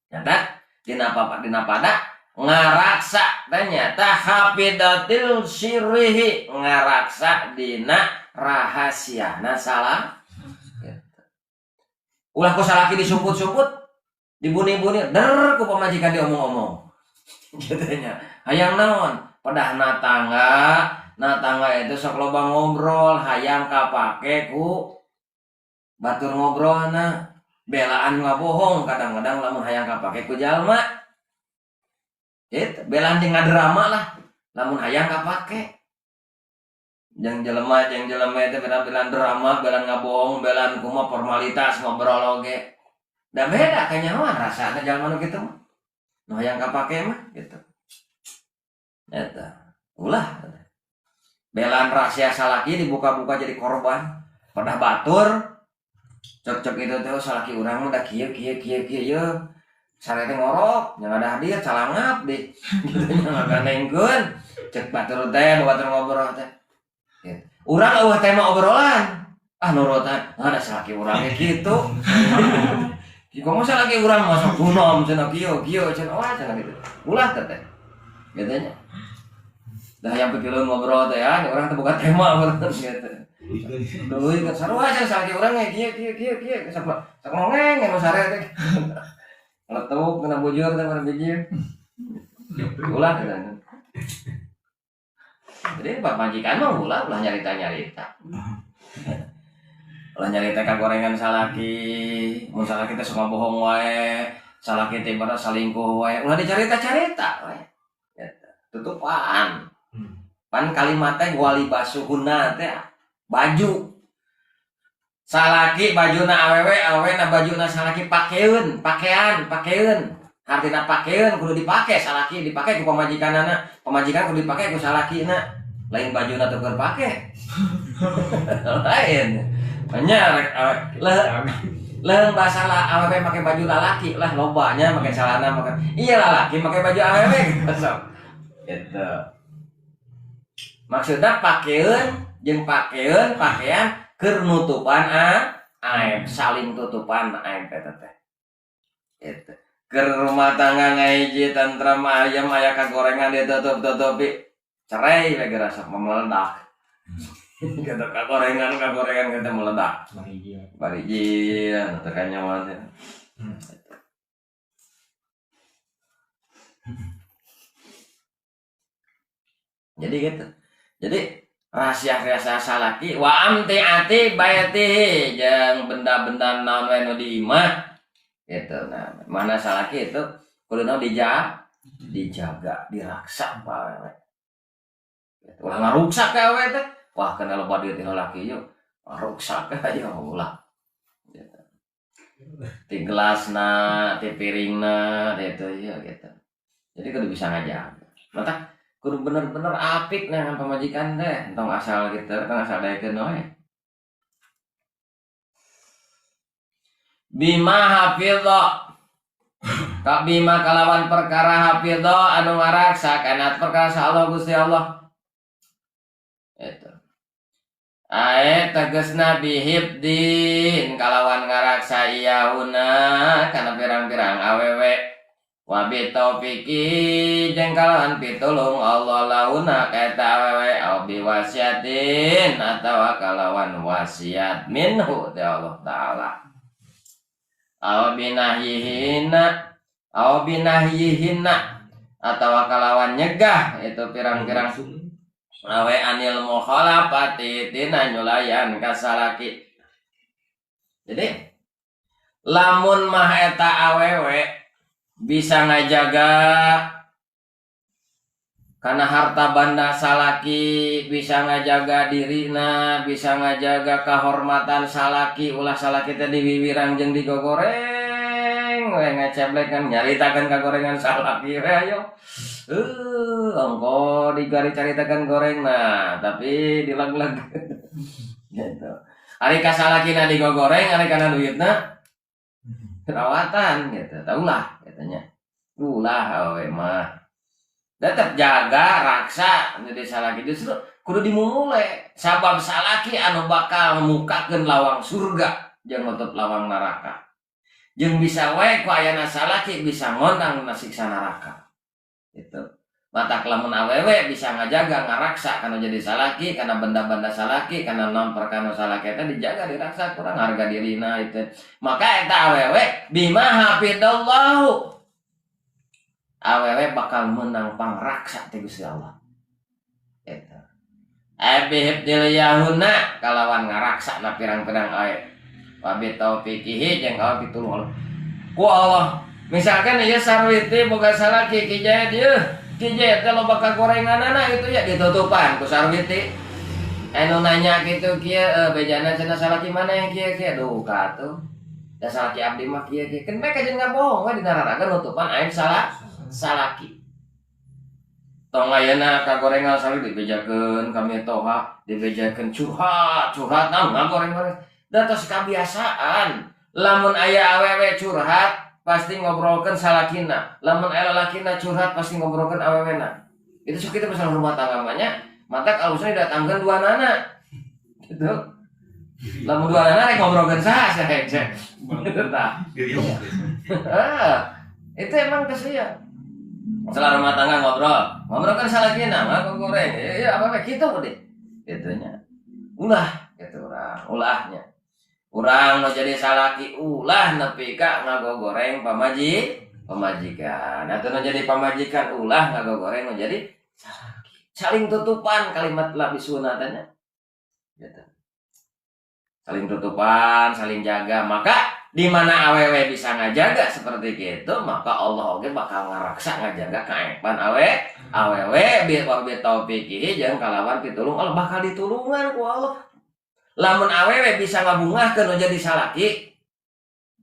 [SPEAKER 1] Nyata dina pada ngaraksa ternyata hafidatil sirrihi ngaraksa dina rahasiana salah ulah ku salaki disumput-sumput dibuni-buni der ku pamajikan diomong-omong gitu nya hayang naon pedahna tangga itu sok loba ngobrol hayang kapake ku batur ngobrolna belaan ngabohong kadang-kadang lamun hayang kapake ku jalma belaan jeung ngadrama lah lamun hayang kapake Jeung jelema itu belan drama, belan ngabohong, belan kumaha formalitas ngobrol oge. Da beda kanyahoan rasana jalma nu kitu mah. Nu hayang kapake mah gitu. Eta. Ulah. Belan rahasia salaki dibuka-buka jadi korban. Pada batur cok itu teh salaki urang mah da kieu ye. Sarete ngorok, yang ada hadir calangap deh. Gitu nya ngaganengkeun. Cek batur ngobrol teh. Urang eueuh tema obrolan. Nurutan, ada salaki urang kitu. Jika masa lagi urang masuk kunom cenah kieu cenah cenah gitu. Ulah teh. Gitu nya. Dah yang pikiran ngobrol teh ya, orang teh buka tema urang gitu. Duh, kan sarua cenah salaki urang kieu sak ngongeng anu sare teh. Letuk kena bujur teh mana biji. Ulah teh. Jadi Pak majikan mah ulah nyarita. Ulah nyarita kagorengan salaki, mun salaki teh suka bohong wae, salaki teh bara salingkuh wae, ulah dicarita wae. Eta, tutupan. Pan kalimat teh wali basuhuna teh baju. Salaki bajuna awewe bajuna salaki pakaian. Artina pakaian kudu dipake, salaki dipake ku pamajikanana, pamajikan kudu dipake ku salakina. Lain bajuna teu keur pake. Lain. Nya leung bahasa awewe make baju lalaki lah lobanya make celana make. Iya lalaki make baju awewe gitu. Gitu. Maksudna pakaian jeung pakaian keur nutupan aib, saling tutupan aib eta teh. Gitu. Keur rumah tangga ngahiji tentram ayam aya kagorengan ditutup-tutupi cerai we geura sok meledak. Kata kagorengan kita meledak. Barijian teu kanyawan teh. Jadi gitu. Jadi rahasia salaki wa amtiati baiti jeung benda-benda naon wae nu di imah. Gitu. Nah, mana salaki itu kudu dijaga, diraksa bae. Gitu. Ulah ngaruksak ka we teh. Wah, kena loba dieu ti lalaki yeuh. Ngaruksak ka ya ulah. Gitu. Ti gelasna, ti piringna, gitu ya gitu. Jadi kudu bisa ngajaga. Mata kudu bener-bener apik dengan pamajikan teh, entong asal gitu, entong asal daekeun we. Bima hafidho Kak bima kalawan perkara hafidho anu ngaraksa kana perkara Allah Gusti Allah. Itu. Ae tegesna bihibdin kalawan ngaraksa iyauna kana pirang-pirang awewe wa bitaufiqi jeung kalawan pitulung Allah launa kaeta awewe au biwasiatin atawa kalawan wasiat minhu ti Allah taala. Aw binahyihina atawa kalawan nyegah itu pirang-pirang awe anil mukhalafati tina nyulayan kasalaki. Jadi lamun mah eta awewe bisa ngajaga karena harta banda salaki, bisa ngajaga dirina, bisa ngajaga kehormatan salaki, ulah salaki teh diwiwirang jeung digogoreng we ngaceblekan nyaritakeun kagorengan salaki we ayo. Engko dicaritakeun goreng nah, tapi dilag-lag. Gitu. Ari ka salakina digogoreng, ari kana duitna perawatan gitu. Taulah katanya. Ulah we mah tetap jaga raksa jadi salaki justru kudu dimulai sabab salaki anu bakal mukakeun lawang surga jeung nutup lawang neraka jeung bisa wae ku ayana salaki bisa ngondang siksa neraka itu mata lamun awewe bisa ngajaga ngaraksa kana jadi salaki kana benda-benda salaki kana naon perkara salaki eta dijaga diraksa kurang harga dirina itu maka eta awewe bima hafidallahu awewe bakal menang pangraksa ti Gusti Allah. Eta. Abihibdil yahuna kalawan ngaraksa na pirang-pirang ae. Wa bi taufiqihi jeung Allah pitulung Allah. Ku Allah, misalkan ieu sarwiti boga salaki kijaya dieu, kijaya teh loba kagorenganana itu ya ditutupan ku sarwiti. anu nanya gitu kieu bejana cenah salaki mana yang kieu duh katuh da salaki abdi mah kieu kan bae kajen ngabohong we dina raraga nutupan aing salaki tong ayeuna kagorengan sami dibejakeun kami toha dibejakeun curhat ngagoreng da tos kabiasaan lamun aya awewe curhat pasti ngobrolkeun salakina lamun aya lalakina curhat pasti ngobrolkeun awewena itu sok kita masalah rumah tangga banyak mata alusnya datangkeun dua nana gitu lamun dua nana rek ngobrolkeun saha saja gitu tah itu emang kesian setelah rumah tangga ngobrol kan salakina mah goreng ya apa gitu deh gitunya ulah gitu ulahnya urang nu jadi salaki ulah nepi ka ngagogoreng pamajikan atau nu jadi pamajikan ulah ngagogoreng nu jadi salaki saling tutupan kalimat labis sunatanya gitu saling tutupan saling jaga maka di mana awewe bisa ngajaga seperti itu maka Allah oge bakal ngaraksa ngajaga kaepan awewe biar taufiqihi jeung kalawan pitulung Allah bakal ditulungan ku Allah lamun awewe bisa ngabungahkeun jadi salaki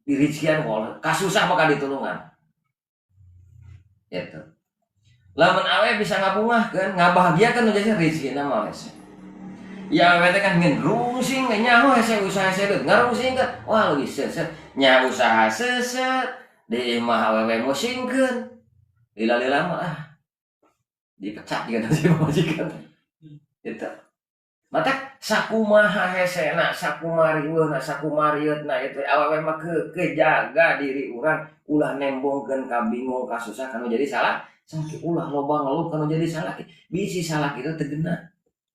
[SPEAKER 1] dirijian ku Allah kasusah bakal ditulungan gitu lamun awewe bisa ngabungahkeun ngabahagiakeun jadi rezekina mah ya awewe kan ngerungsing nyaho hese usaha hese ngerungsing kan wah leuwih seuseut nya usaha seuseut di mah awewe musingkeun lila-lila mah dipecat juga si majikan itu mata sakumaha hesena sakumariweuna sakumarieutna itu awewe mah kejaga diri urang ulah nembongkeun ka bingung ka susah kanu jadi salah sakit ulah loba ngeluh kanu jadi salah bisi salah itu tegena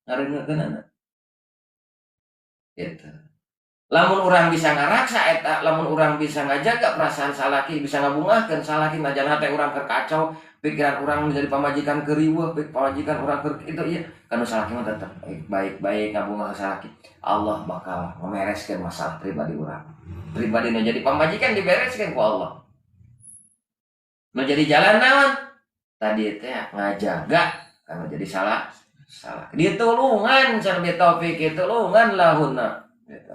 [SPEAKER 1] ngareungeunkeunana gitu. Lamun urang bisa ngaraksa eta, lamun urang bisa ngajaga perasaan salaki, bisa ngabungahkeun salaki najan hate urang keur kacau, pikiran urang menjadi pamajikan keur riweuh, pamajikan urang keur itu ieu, kana salaki mah tetep baik-baik ngabungah salaki. Allah bakal memereskeun masalah pribadi urang. Pribadi nu jadi pamajikan dibereskeun ku Allah. Nu jadi jalan naon? Tadi teh ngajaga kana jadi salah. Ditulungan can bi taufik ditulungan lahunna gitu.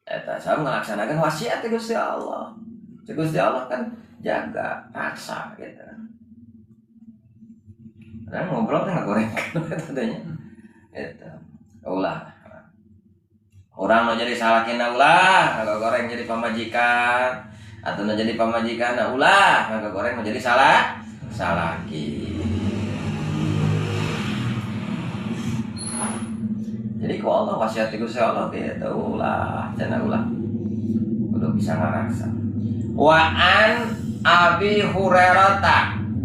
[SPEAKER 1] Eta sama ngelaksanakan wasiat Gusti Allah. Gusti Allah kan jaga raksa gitu. Dan ngobrol kan goreng katanya. Itu. Ulah. Orang mau jadi salakina ulah, kalau goreng jadi pamajikan atau mau jadi pamajikan ulah, kalau goreng mau jadi salaki. Jadi ku Allah wasiat Gusti Allah gitu ulah, cenah ulah. Kudu bisa ngaraksa. Wa an Abi Hurairah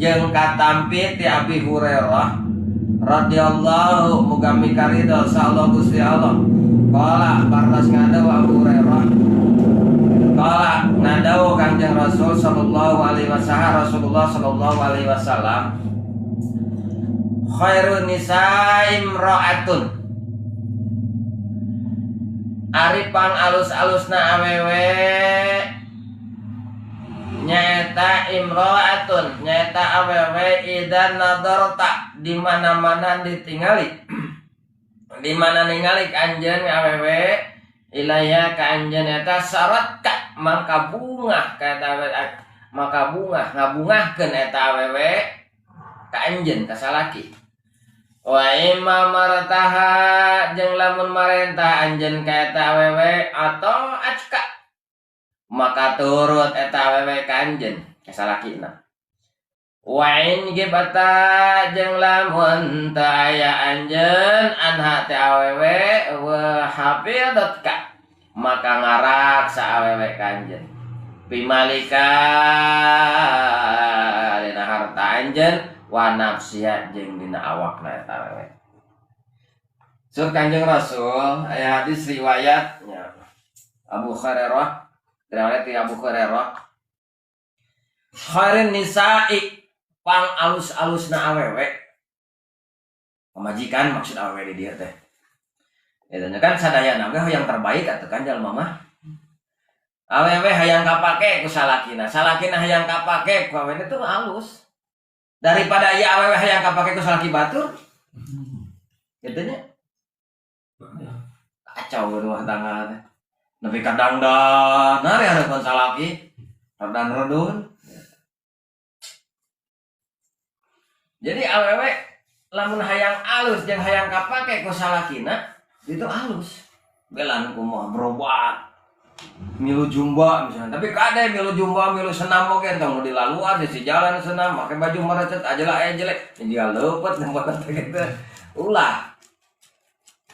[SPEAKER 1] jeung katampi ti Abi Hurairah radhiyallahu muga mikarida sallallahu Gusti Allah. Qala partas ngadaw Abu Hurairah. Qala ngadaw Kanjeng Rasul sallallahu alaihi wasallam Rasulullah sallallahu alaihi wasallam khairun nisa'i imra'atun ari pang alus-alusna awewe nyaeta imra'atun nyaeta awewe idan nadarta di mana-mana ditingali di mana ningali ka anjeun awewe ilaya ka anjeun eta syarat ka maka bungah ka eta maka bungah ngabungahkeun eta awewe ka anjeun ka salaki wa imma martaha jeung lamun marentah anjeun ka eta awewe atau acka maka turut eta awewe ka anjeun ka salakina wa in gibata jeung lamun teu aya anjeun anha teh awewe wa hafidatka maka ngaraksa awewe ka anjeun pimalika dina harta anjeun wa nafsiha jeung dina awakna eta awewe. Sur Kanjeng Rasul aya hadis riwayatnya Abu Hurairah, riwayat Abu Hurairah. Khairun nisa'i pang alus-alusna awewe. Pamajikan maksud awewe di dieu teh. Eta kan sadayana ge yang terbaik atuh kan jalma mah. Awewe hayang kapake ku salakina, salakina hayang kapake ku awewe itu halus. Daripada ya awewe hayang kapake ku salaki batur Gitu nya. Kacau rumah tangga teh. Nepi ka dangdan, nari harapan salaki. Radan redun. Jadi awewe lamun hayang alus jeung hayang kapake ku salakina itu alus. Belan kumaha berobat. Milu jumba misalnya, tapi kade milu jumba milu senam oge tong dilaluan di jalan senam make baju merecet aja lah jelek tinggal leupet tempat gitu. Ulah.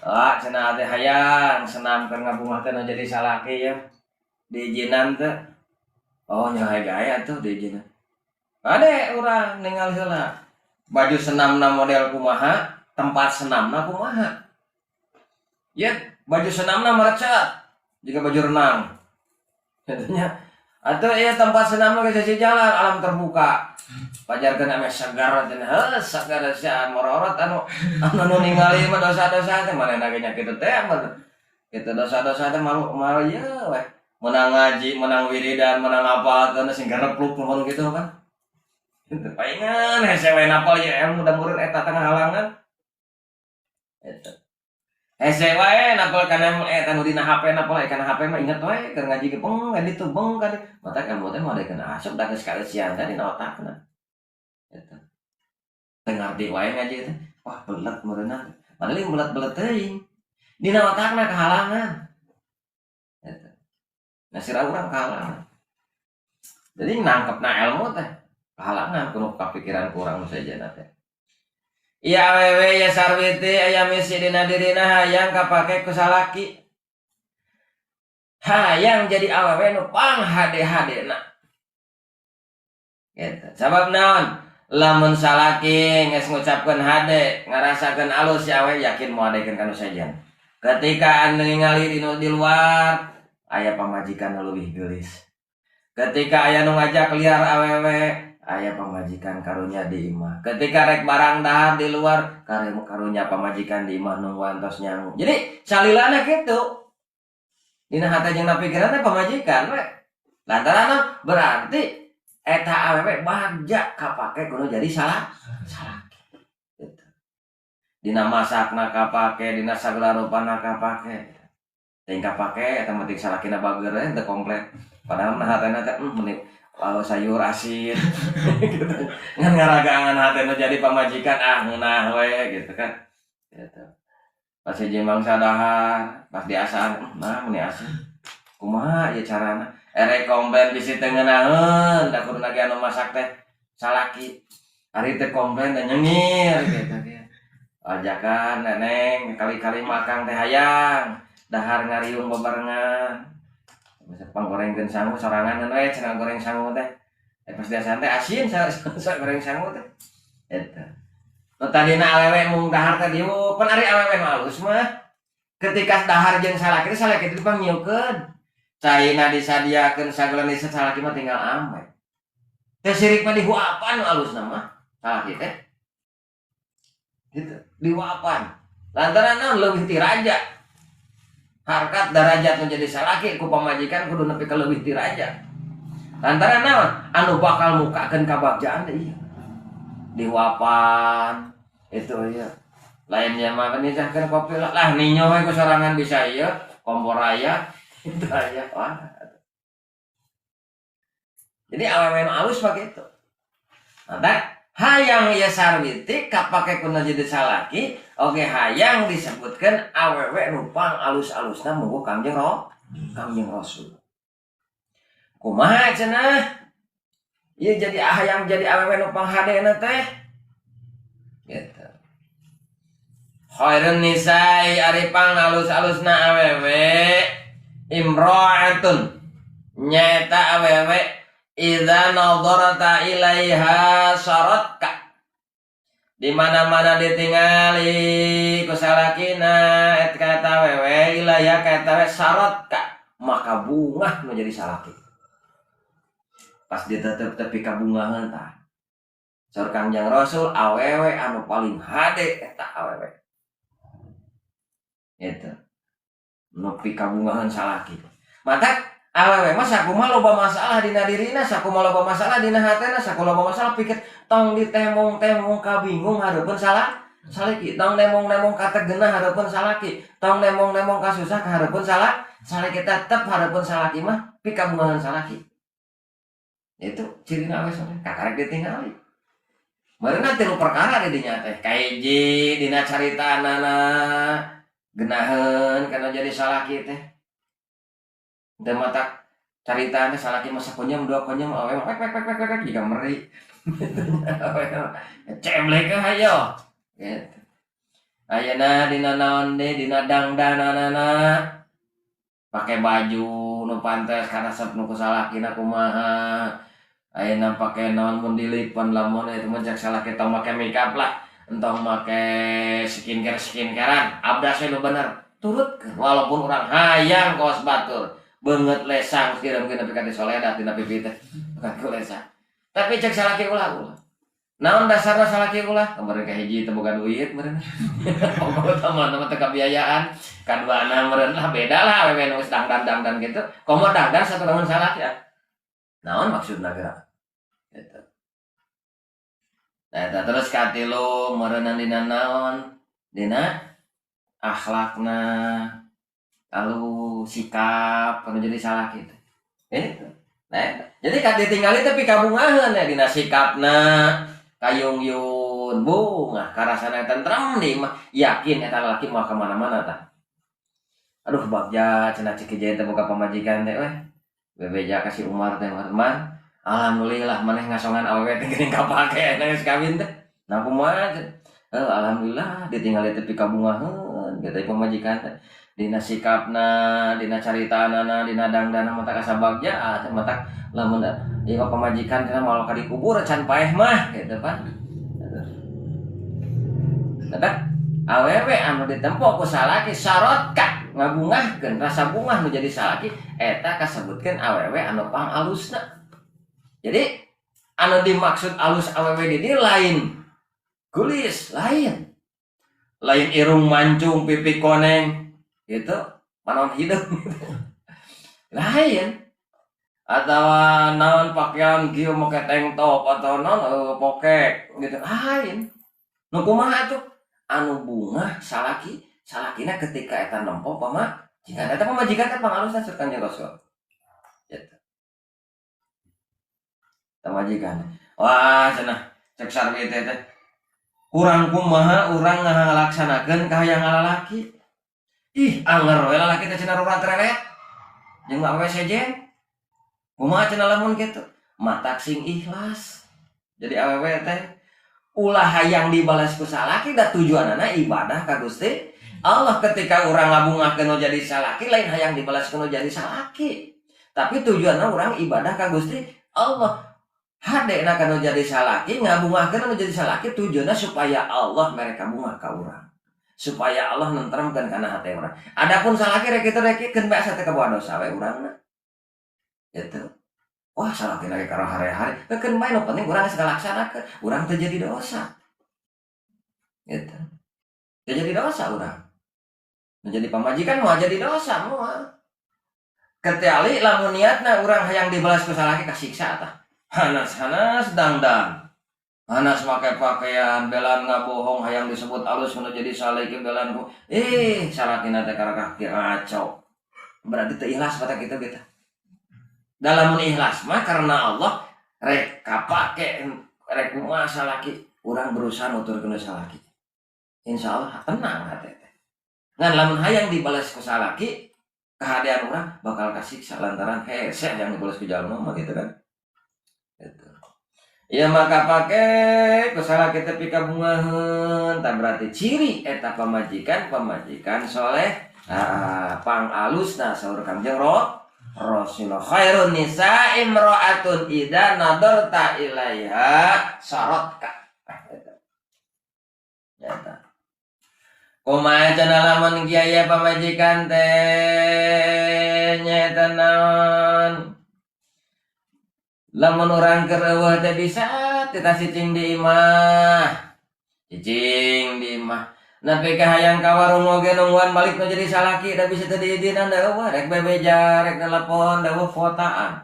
[SPEAKER 1] Ah, cenah teh hayang senam keur ngabungahkeun jadi salaki ya. Diijinan teh. Oh nya gaya tuh diijinan. Ade urang ningali heula. Baju senamna model kumaha, tempat senamna kumaha. Ya, baju senamna merecet jika baju renang. Katanya, atau ya tempat senamna geus sisi jalan alam terbuka. Pajarkeun ame segar teh, segar sia mororot anu ningali mah dosa-dosa teh manehna ge nya kitu teh mah. Kitu dosa-dosa teh malu ya weh. Menang ngaji, menang wiridan, menang apa kana sing garepluk nuhun kitu kan. Itu paingan hese wae napal ya mudah murid eta tengah halangan. Eta. Hese wae napal kana eta nu dina HP napal kana HP mah inget wae keur ngaji ge beng kan ditu beng kan. Mata kan teh mah kena asup da geus kalesian tadi na otakna. Eta. Teu ngarti wae ngaji teh. Wah belet meureunna. Padahal belet-belet teuing. Dina otakna kahalangan. Eta. Nah sira urang kahalangan. Jadi nangkepna ilmu teh halangan kuno kapikiran kurang saja nate. Iya awewe ya sarwiti aya misi dina dirina hayang kapake ku salaki. Hayang jadi awewe nu panghade-hadena. Gitu. Sabab naon? Lamun salaki geus ngucapkeun hade, ngarasakeun alus si awewe yakin moadekeun kana sajan. Ketika anu ningali di luar aya pamajikan nu leuwih geulis. Ketika aya nu ngajak liar awewe aya pamajikan karunya di imah. Ketika rek barang dahar di luar, karunya pamajikan di imah nu wantos nyangu. Jadi salilana kitu. Dina hate jeung pikiran teh pamajikan we. Lantaran berarti eta awewe bagja kapake kudu jadi salaki. Gitu. Dina masakna kapake, dina sagala rupana kapake. Teu kapake eta mah ting salakina bager teh komplit. Padahal nah hatena teh meni lalu sayur asin gitu. Ngan ngaragangan hatena jadi pamajikan ngeunah we gitu kan. Gitu. Pas hiji mangsa dahar, pas diasaan nah meni asin. Kumaha ieu carana? Erek komplain bisi teu ngeunaheun, da kudu lagi anu masak teh salaki. Ari teh komplain da nyengir gitu kan. Ajakan neneng kali-kali makan teh hayang, dahar ngariung bebarengan. Panggorengkeun sangu sorangan we cenah goreng sangu teh. Pas diasaan teh asin goreng sangu teh. Eta. Nu tadina awewe mung dahar teh dieu, pan ari awewe nu alus mah. Ketika dahar jeung salaki teh dipanggieulkeun. Caina disadiakeun sagala nisa salaki mah tinggal ame. Teh sirik mah dihuapan nu alusna mah. Salaki teh. Gitu, dihuapan. Lantaran naon leuwih ti raja. Harkat darajat menjadi salaki ku pamajikan kudu nepi ka leuwih ti raja. Lantaran naon? Anu bakal mukakeun kabagjaan teh ieu. Dihuapan itu ieu. Lainnya mah nisahkeun kopi lah ninyo we ku sorangan bisa ieu, kompor aya, itu aya. Wah. Jadi awewe nu alus pake itu. Nah, hayang ieu sarwiti kapake kuna jadi salaki, oge hayang disebutkeun awewe nu pang alus-alusna munggu Kangjeng Rasul. Kumaha cenah? Ieu jadi hayang jadi awewe nu pang hadena teh. Gitu. Khairun nisai ari pang alus-alusna awewe imra'atun. Nyaeta awewe idza nadarata ilaiha syaratka. Di mana-mana ditingali ku salakina eta kata wewe ilaiha kata syaratka, maka bungah nu jadi salaki. Pas ditetep tepi ka bungaheun tah. Saur Kangjeng Rasul awewe anu paling hade eta awewe. Eta. Nu pika bungaheun salaki. Mata awewe mah sakumaha loba masalah dina dirina, sakumaha loba masalah dina hatena, sakumaha loba masalah pikir tong ditemong-temong kabingung hareupeun salaki, tong nemong-nemong kata genah hareupeun salaki, tong nemong-nemong ka susah ka hareupeun salaki tetep hareupeun salaki mah pikabungahan salaki. Itu cirina we sore kakarek ditingali. Mareuna tilu perkara di dinya teh. Kahiji dina caritanana genaheun kana jadi salaki teh. Teu matak caritana salaki masa konyam dua konyam awe pek jiga meri. Ceblek hayo. Gitu. Ayeuna dina naon deui dina dangdananana pake baju nu pantes karasep nu ku salakina kumaha. Ayeuna pake naon mun dilipan lamun eta mah cek salaki tong make makeup lah, entong make skincare-skincarean, abdas we nu bener. Turutkeun walaupun urang hayang kaos batur, beungeut lesang kireumkeun nepi ka disoledat dina pipi teh. Bukan ku lesang. Tapi cek salaki ulah. Naon dasarna salaki ulah? Kemarin ka hiji teu boga duit meureun. Pokokna teman-teman teu kabiayaan, kaduana meureun lah beda lah we nu dangdan kitu. Komo dangdan satu tahun salaki ya. Naon maksudna geura? Gitu. Nah, terus katilu meureunna dina naon? Dina akhlakna, lalu sikap anu jadi salaki teh. Gitu. Nah, jadi kad ditinggali tapi kabungahan ya dina sikapna, kayung-yung bunga, karasana tentrem nih mah yakin eta lalaki mau kemana-mana tah. Aduh bagja cenah cek ieu teh boga pamajikan teh weh. Bebeja kasih Umar teh man. Alhamdulillah maneh ngasongan awewe teh geuning kapake geus kawin teh. Nah kumaha teh? Alhamdulillah ditinggali teh pikabungaheun kita pamajikan teh. Dina sikapna, dina caritanana, dina dangdana mata kasabagja teh mata lamun ieu pamajikan teh moal ka dikubur can paeh mah gitu kan. Dadak awewe anu ditempo ku salaki syarat ka ngabungahkeun rasa bungah nu jadi salaki eta kasebutkeun awewe anu pangalusna. Jadi anu dimaksud alus awewe di dieu lain kulis, lain irung mancung pipi koneng gitu panon hideung lain atau naon pakaian kieu make tank top atau naon pokek gitu lain nu kumaha tuh anu bunga salakina ketika eta nempo pamajikan eta pamajikan teh pangalusna surut Kanjeng Rasul gitu pamajikan wah cenah cek sarwi teh kurang kumaha urang ngalaksanakeun kahayang lalaki ih anger we lalaki teh cenah rura treret jeung awewe sejen kumaha cenah lamun kitu matak sing ikhlas jadi awewe teh ulah hayang dibalas ku salaki da tujuanana ibadah ka Gusti Allah. Ketika urang ngabungahkeun jadi salaki lain hayang dibalas ku jadi salaki tapi tujuanna urang ibadah ka Gusti Allah. Hadena kana jadi salaki ngabungahkeun jadi salaki tujuanna supaya Allah mereka bunga ka urang supaya Allah nentremkeun kana hate urang. Adapun salaki rek kitu rek keun bae asa teh kaboa dosa we urangna gitu. Wah salaki lagi karo hari-hari keun bae nu penting urang geus ngalaksanakeun urang teu jadi dosa gitu. Teu jadi dosa urang menjadi pamajikan mau jadi dosa moal kecuali lamun niatna urang hayang dibalas ku salaki kasiksa tah. Hanas dangdang hanas make pakaian belan ngabohong hayang disebut alus nu jadi salaki belan ku salakina teh karakah ngaco berarti teu ikhlas mata kitu gitu. Dalam ikhlas mah karena Allah rek kapake rek kumaha salaki urang berusaha nuturkeun salaki insyaallah tenang hate teh ngan lamun hayang dibalas ku salaki kahadean urang bakal kasiksa lantaran hese yang dibalas ku jalma mah gitu kan gitu. Ya maka pakai kusala kita pikabungaheun tah berarti ciri eta pamajikan soleh pangalusna saur Kangjeng Rasulullah khairun nisa imra'atun idza nadarta ilaiha saratka eta kumaha cenah lamun kieu pamajikan teh nyaeta naon lamun urang keur eueuh teh bisa tita cicing di imah nepi ka hayang ka warung oge nungguan balik nu jadi salaki da bisa teu diizinan da eueuh rek bebeja rek telepon da eueuh fotaan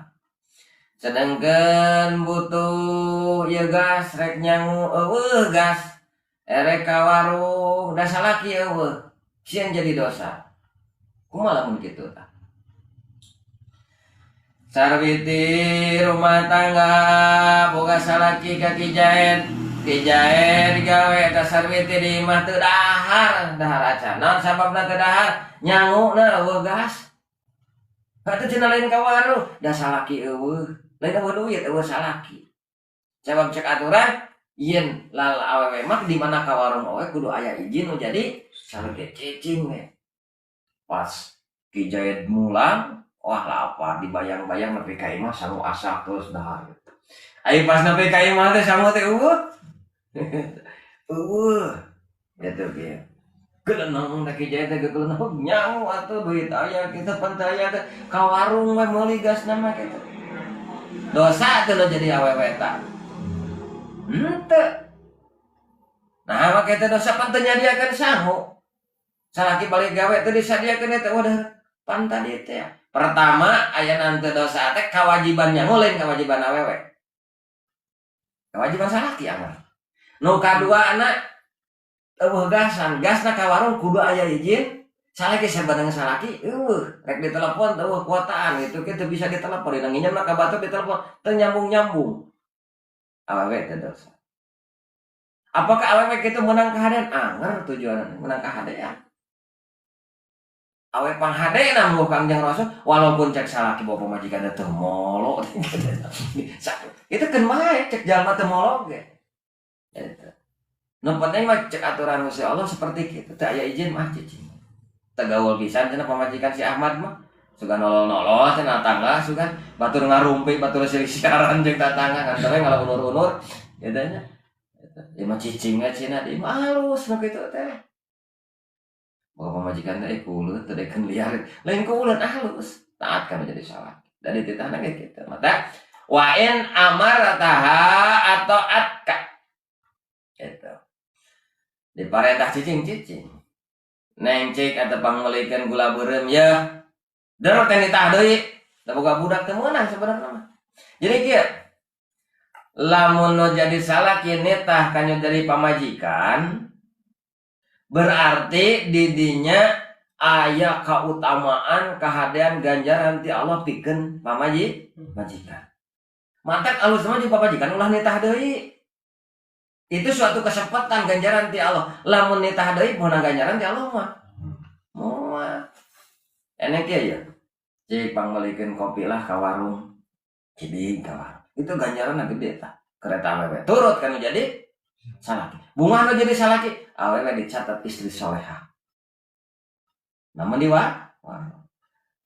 [SPEAKER 1] sedengkeun butuh ieu gas rek nyangu eueuh gas Erek ka warung da salaki eueuh sieun jadi dosa kumaha lamun kitu tah sarwiti rumah tangga boga salaki ka kijaen digawe eta sarwiti di imah teu dahar acan naon sababna teu dahar nyanguna eueuh gas atuh cenah lain ka warung da salaki eueuh lain eueuh duit eueuh salaki sabab cek aturan yen lal awewe mah di mana ka warung oe kudu aya izin nu jadi sareng cicing we. Pas Kijayat mulang, wah lapar dibayang-bayang nepi ka imah sangu asak terus dahar. Ai pas nepi ka imah teh sangu teh gitu ge. Gelenang da Kijayat teh gelenang nyaho atuh duit aya kita pantaya teh ka warung we meuli gasna mah kitu. Dosa teh lo jadi awewe tah. Henteu. Nah, make teh dosa pan teu nyadiakeun sangu. Salaki balik gawe teu disadiakeun eta wadah pan tadi teh. Pertama aya nanti dosa teh kewajiban nyangu lain kewajiban awewe. Kewajiban salaki amar. Nu kaduana eueuh gasan, gasna ka warung kudu aya izin. Salaki sabareng salaki rek ditelepon teu kuotaan itu teu bisa ditelepon dina nginjem ka batur ditelepon teu nyambung-nyambung. Awewe teh dosa. Apakah awewe kitu menang kahadean? Anger tujuan menang kahadean. Awewe panghadean mah Kangjeng Rasul walaupun cek salaki bawa pamajikan teh molo. Itu keun bae cek jalma teu molo ge. Eta. Nu penting mah cek aturan Gusti Allah seperti kitu. Teu aya izin mah cicing. Teu gaul pisan cenah pamajikan si Ahmad mah. Sugan nolol-nolol cenah tangga sugan batur ngarumpi batur siaran jeung tatangga kan teh ngalunur-unur eta nya. Eta mah cicing we cenah di halus nu kitu teh. Bawa pamajikan teh kuleut teh dekeun liar. Lain kuleut halus. Taat kana jadi salah. Dari titahna ge kitu. Mata wa in amarataha atau atka. Eta. Diparentah cicing-cicing. Neng cek atau pangmelikeun gula beureum ya. Darah teh nitah deui, da boga budak teh meunang sebenarnya mah. Jadi kieu. Lamun nu jadi salaki nitah kana dari pamajikan, berarti di dinya aya kautamaan kahadean ganjaran ti Allah pikeun majikan. Mantak alus mah di pamajikan ulah nitah deui. Itu suatu kesempatan ganjaran ti Allah. Lamun nitah deui bona ganjaran ti Allah mah. Moal. Enek ya. Cik pangmelikeun kopi lah ka warung. Jadi ka warung. Itu ganjaranna gede tah. Kereta awewe turut kan jadi salaki. Bunga nu jadi salaki, awewe dicatat istri solehah. Namun di warung.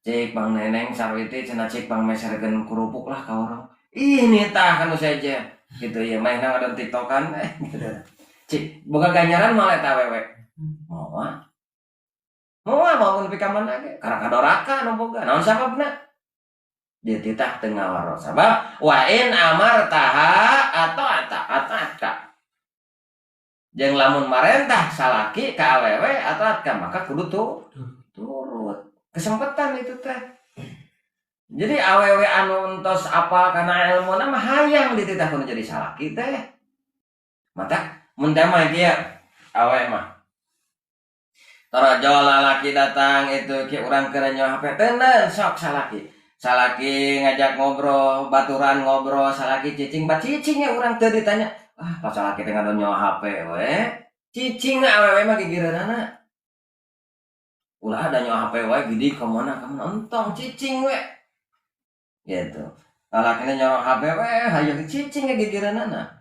[SPEAKER 1] Cik pang neneng sarwiti cenah cik pang meserkeun kerupuk lah ka warung. Ih nitah kanu saja. Gitu ya main nang TikTokan gitu. Cik boga ganjaran malah eta awewe. Moal. Moal mau nepi ka mana ge? Karena kadoraka nu boga. Naon sababna? Dia titah teu ngawaro sabab wa in amartaha atau atka. Jeung lamun marentah salaki ka awewe atau atka maka kudu turut. Kesempatan itu teh. Jadi awewe anu entos apal kana ilmuna mah hayang dititah kudu jadi salaki teh. Mata mun teh mah kieu awewe mah tarajo lalaki datang itu ki urang keur nyawa HP teuneun sok salaki ngajak ngobrol baturan ngobrol salaki cicing cicingnya urang teu ditanya pas salaki teh ngadon nyawa HP we cicing awewe mah gigireunana ulah ada nyawa HP we gidi kamana entong cicing we gitu salaki nyawa HP we hayu cicing gigireunana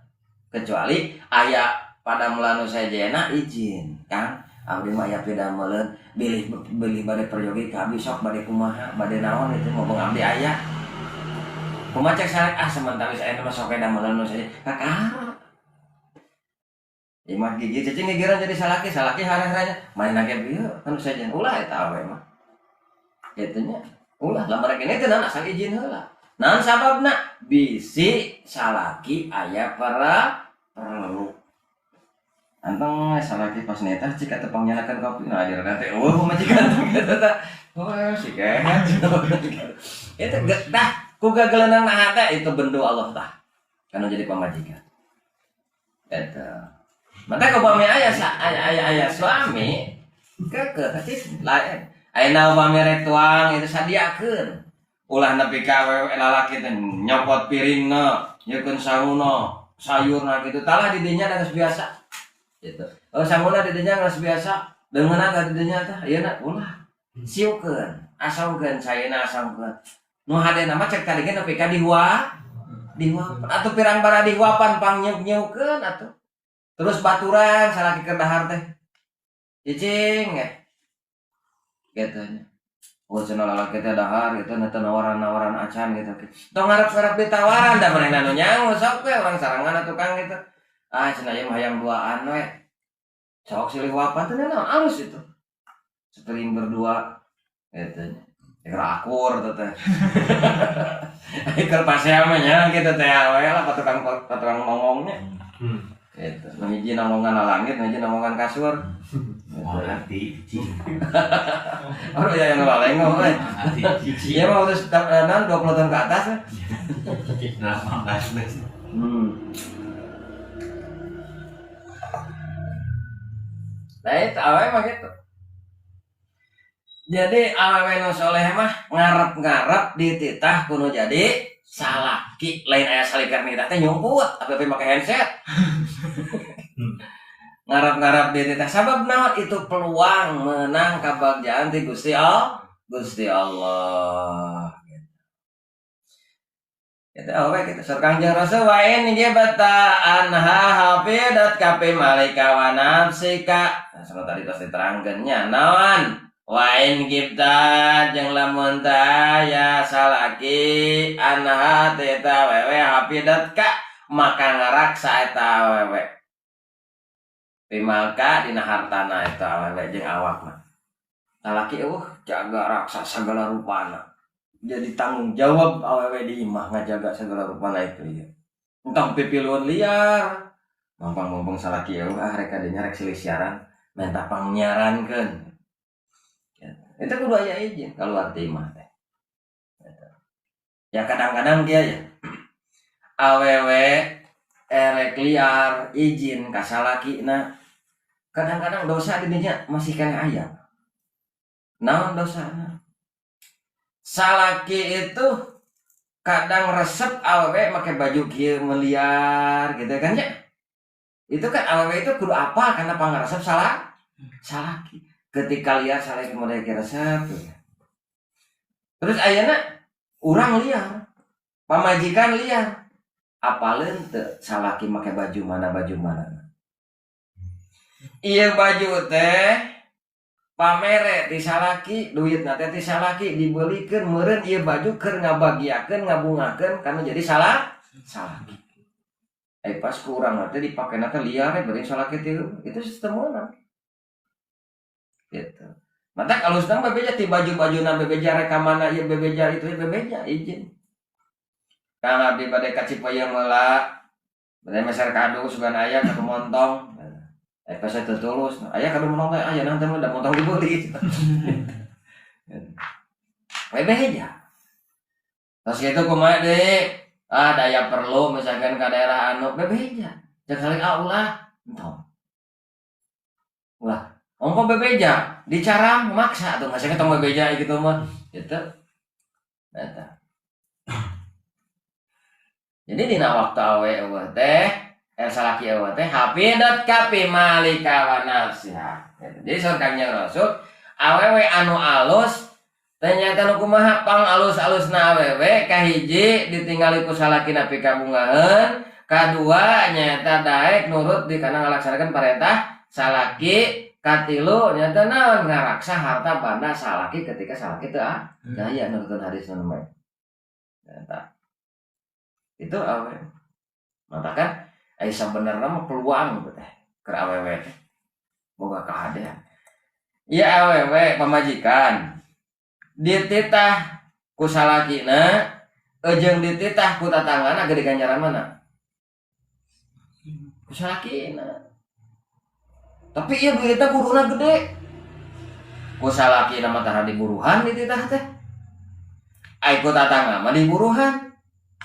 [SPEAKER 1] kecuali aya pada mulanu sajena izin kan abdi mah aya pidameuleuh beli bade perjogi ka abdi sok bade kumaha bade naon itu ngomong abdi aya kumaha cek salek sementara wis aya mah sok dameuleuh nu saja kakara imah gigi cicing gigiran jadi salaki hareh-harehnya main lagi bieu anu saja ulah eta awe mah kitu nya ulah lamar kene teh asal izin heula naon sababna bisi salaki aya perlu anteng salaki pas netah cika tepang nyalakan kopi nah ajar teh majikan teh si kehat itu dah ku gageleunang nah teh itu bendu Allah tah kana jadi pamajikan eta Maka upami aya suami keke hati lain. Ayeuna upami rek tuang itu sadiakeun. Ulah nepi ka awewe lalaki teh nyopot piringna, nyekeun sanguna, sayurna kitu talah di dinya geus biasa. Gitu. Sanguna di dinya geus biasa. Deungeunna ka di dinya teh ayeuna ulah sieukeun, asangkeun sayeuna asangkeun. Nu hadena mah cek tadi ge nepi ka dihuapan atuh pirang bara dihuapan pang nyeukeun atuh. Terus baturan salaki keur dahar teh. Cicing gitu nya. Oh cenah lalaki teh dahar gitu na teu nawaran-nawaran acan gitu. Tong ngarep-ngarep ditawaran da manehna nu nyangu sok we urang sarangan tukang gitu. Ah cenah ieu mah hayang duaan we. Sok silih wapan teh naon alus itu. Sepiring berdua gitu nya. Keur akur teh. Keur pasea mah nya gitu teh we lah patukang ngomongnya. Gitu. Nu hiji namongan langit, nu hiji namongan kasur.
[SPEAKER 2] Mau nanti
[SPEAKER 1] Orang yang ngelalengok kan? Iya mah udah 20 tahun ke atas kan? Nah itu awewe mah gitu. Jadi awewe nu soleh mah ngarep-ngarep dititah kudu jadi salaki. Lain aya salikar nitah teh nyumput, apa make handset. Ngarap-ngarap dia teh sabab naon itu peluang menang kabagjaan ti Gusti Allah. Kita awe kita sur Kangjeng Rasul wa in gebata anha hafidat kapi malika wa nafsika. Nah, sama tadi tos diterangkeun nya naon wa in gibta jeung lamun tah ya salaki anha teta wewe hafidat ka maka ngaraksa eta wewe. Pimalka dina hartana eta awewe jeung awakna. Lalaki jaga raksa segala rupana. Jadi tanggung jawab awewe di imah ngajaga segala rupana itu ya. Entah pipiluan liar. Mampang-mampang salaki rek kadinya rek silih siaran minta pangnyarankeun. Itu kudu aya izin kaluar ti imah teh. Ya kadang-kadang dia ya awewe erek liar izin ka salakina. Kadang-kadang dosa di dinya masih kena aya. Naon dosana? Salaki itu kadang resep awewe make baju kieu meliar gitu kan ya. Itu kan awewe itu kudu apa karena pangaresep salaki. Ketika liar salaki model resep. Terus ayeuna urang liar, pamajikan liar. Apaleun teu salaki make baju mana. Ieu baju teh pamere ti salaki, duitna teh ti salaki dibelikeun meureun ieu baju keur ngabagiakeun, ngabungakeun kana jadi salaki. Pas ku urang teh dipakena teh liar beuring salaki teh itu sistemeuna. Gitu. Mata kalau sedang bebeja ti baju-bajuna bebeja rekamana ieu bebeja itu bebeja izin. Kana abdi bade ka Cipayeung meula, bade meser kado sugan aya ka montong. Pas saya tertulus, ayah kado menong teh aya nanti mah da montong dibeli. Bebeja. Terus kitu kumaha deui? Daya perlu misalkan ka daerah anu bebeja. Cek saling ulah entong. Ulah. Ongko bebeja dicaram maksa tuh masih ketemu bebeja gitu mah. Gitu. Eta. Jadi dina waktu awe teh salaki eueuh teh hafidat kapi malika wa nafsiha. Jadi saur Kangjeng Rasul awewe anu alus ternyata nu kumaha pang alus-alusna awewe kahiji ditinggali ku salakina pikabungaheun, kadua nyata daek nurut di kana ngalaksanakeun perintah salaki, katilu nyata naon ngaraksa harta banda salaki ketika salaki teu daya nurutkeun hadis nu mah. Nyata. Itu awewe. Matakan sebenarnya mah peluang gitu teh keur awewe teh boga kahadean. Ieu awewe pamajikan dititah ku salakina jeung dititah ku tatanggana gede ganjaran mana? Ku salakina. Tapi ieu duitna buruna gede. Ku salakina mah tara diburuhan dititah teh. Ai ku tatangga mah diburuhan.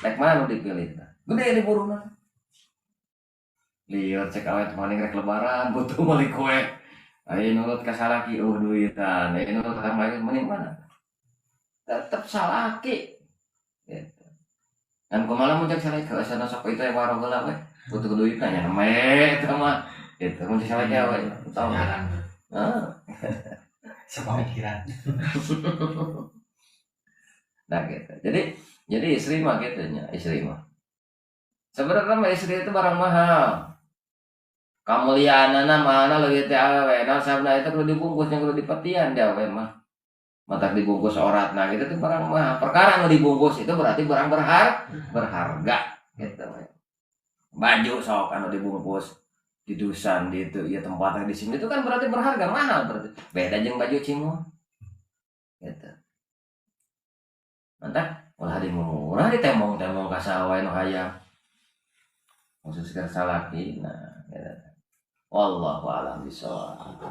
[SPEAKER 1] Lek mana nu dipilih teh? Gede diburuna. liur cek awet maling rek lebaran butuh meuli kue. Ayo nurut ka salaki duitan, ayo nurut ka maling mending mana? Tetep salaki. Gitu. Dan kumaha mun cek salaki ka asana sok itu ya waro heula we. Butuh duitan nya me eta mah. Gitu mun cek salaki we. Tahu. Heeh.
[SPEAKER 2] Sepemikiran.
[SPEAKER 1] Nah gitu. Jadi istri mah gitu nya, istri mah. Sebenarnya mah istri itu barang mahal. Kamuliaanana mana lagi teh awewe. Nah sabda itu kudu dibungkus yang kudu dipetian dia awewe mah. Matak dibungkus orat nah gitu tuh barang mahal. Perkara nu dibungkus itu berarti barang berharga gitu. Baju sok anu dibungkus di dusan di itu ya tempatnya di sini itu kan berarti berharga mahal berarti. Beda jeung baju cimol. Gitu. Mantap, ulah di murah ditemong-temong ka sawae nu hayang. Khusus ke salaki nah gitu. Wallahu a'lam bishawab.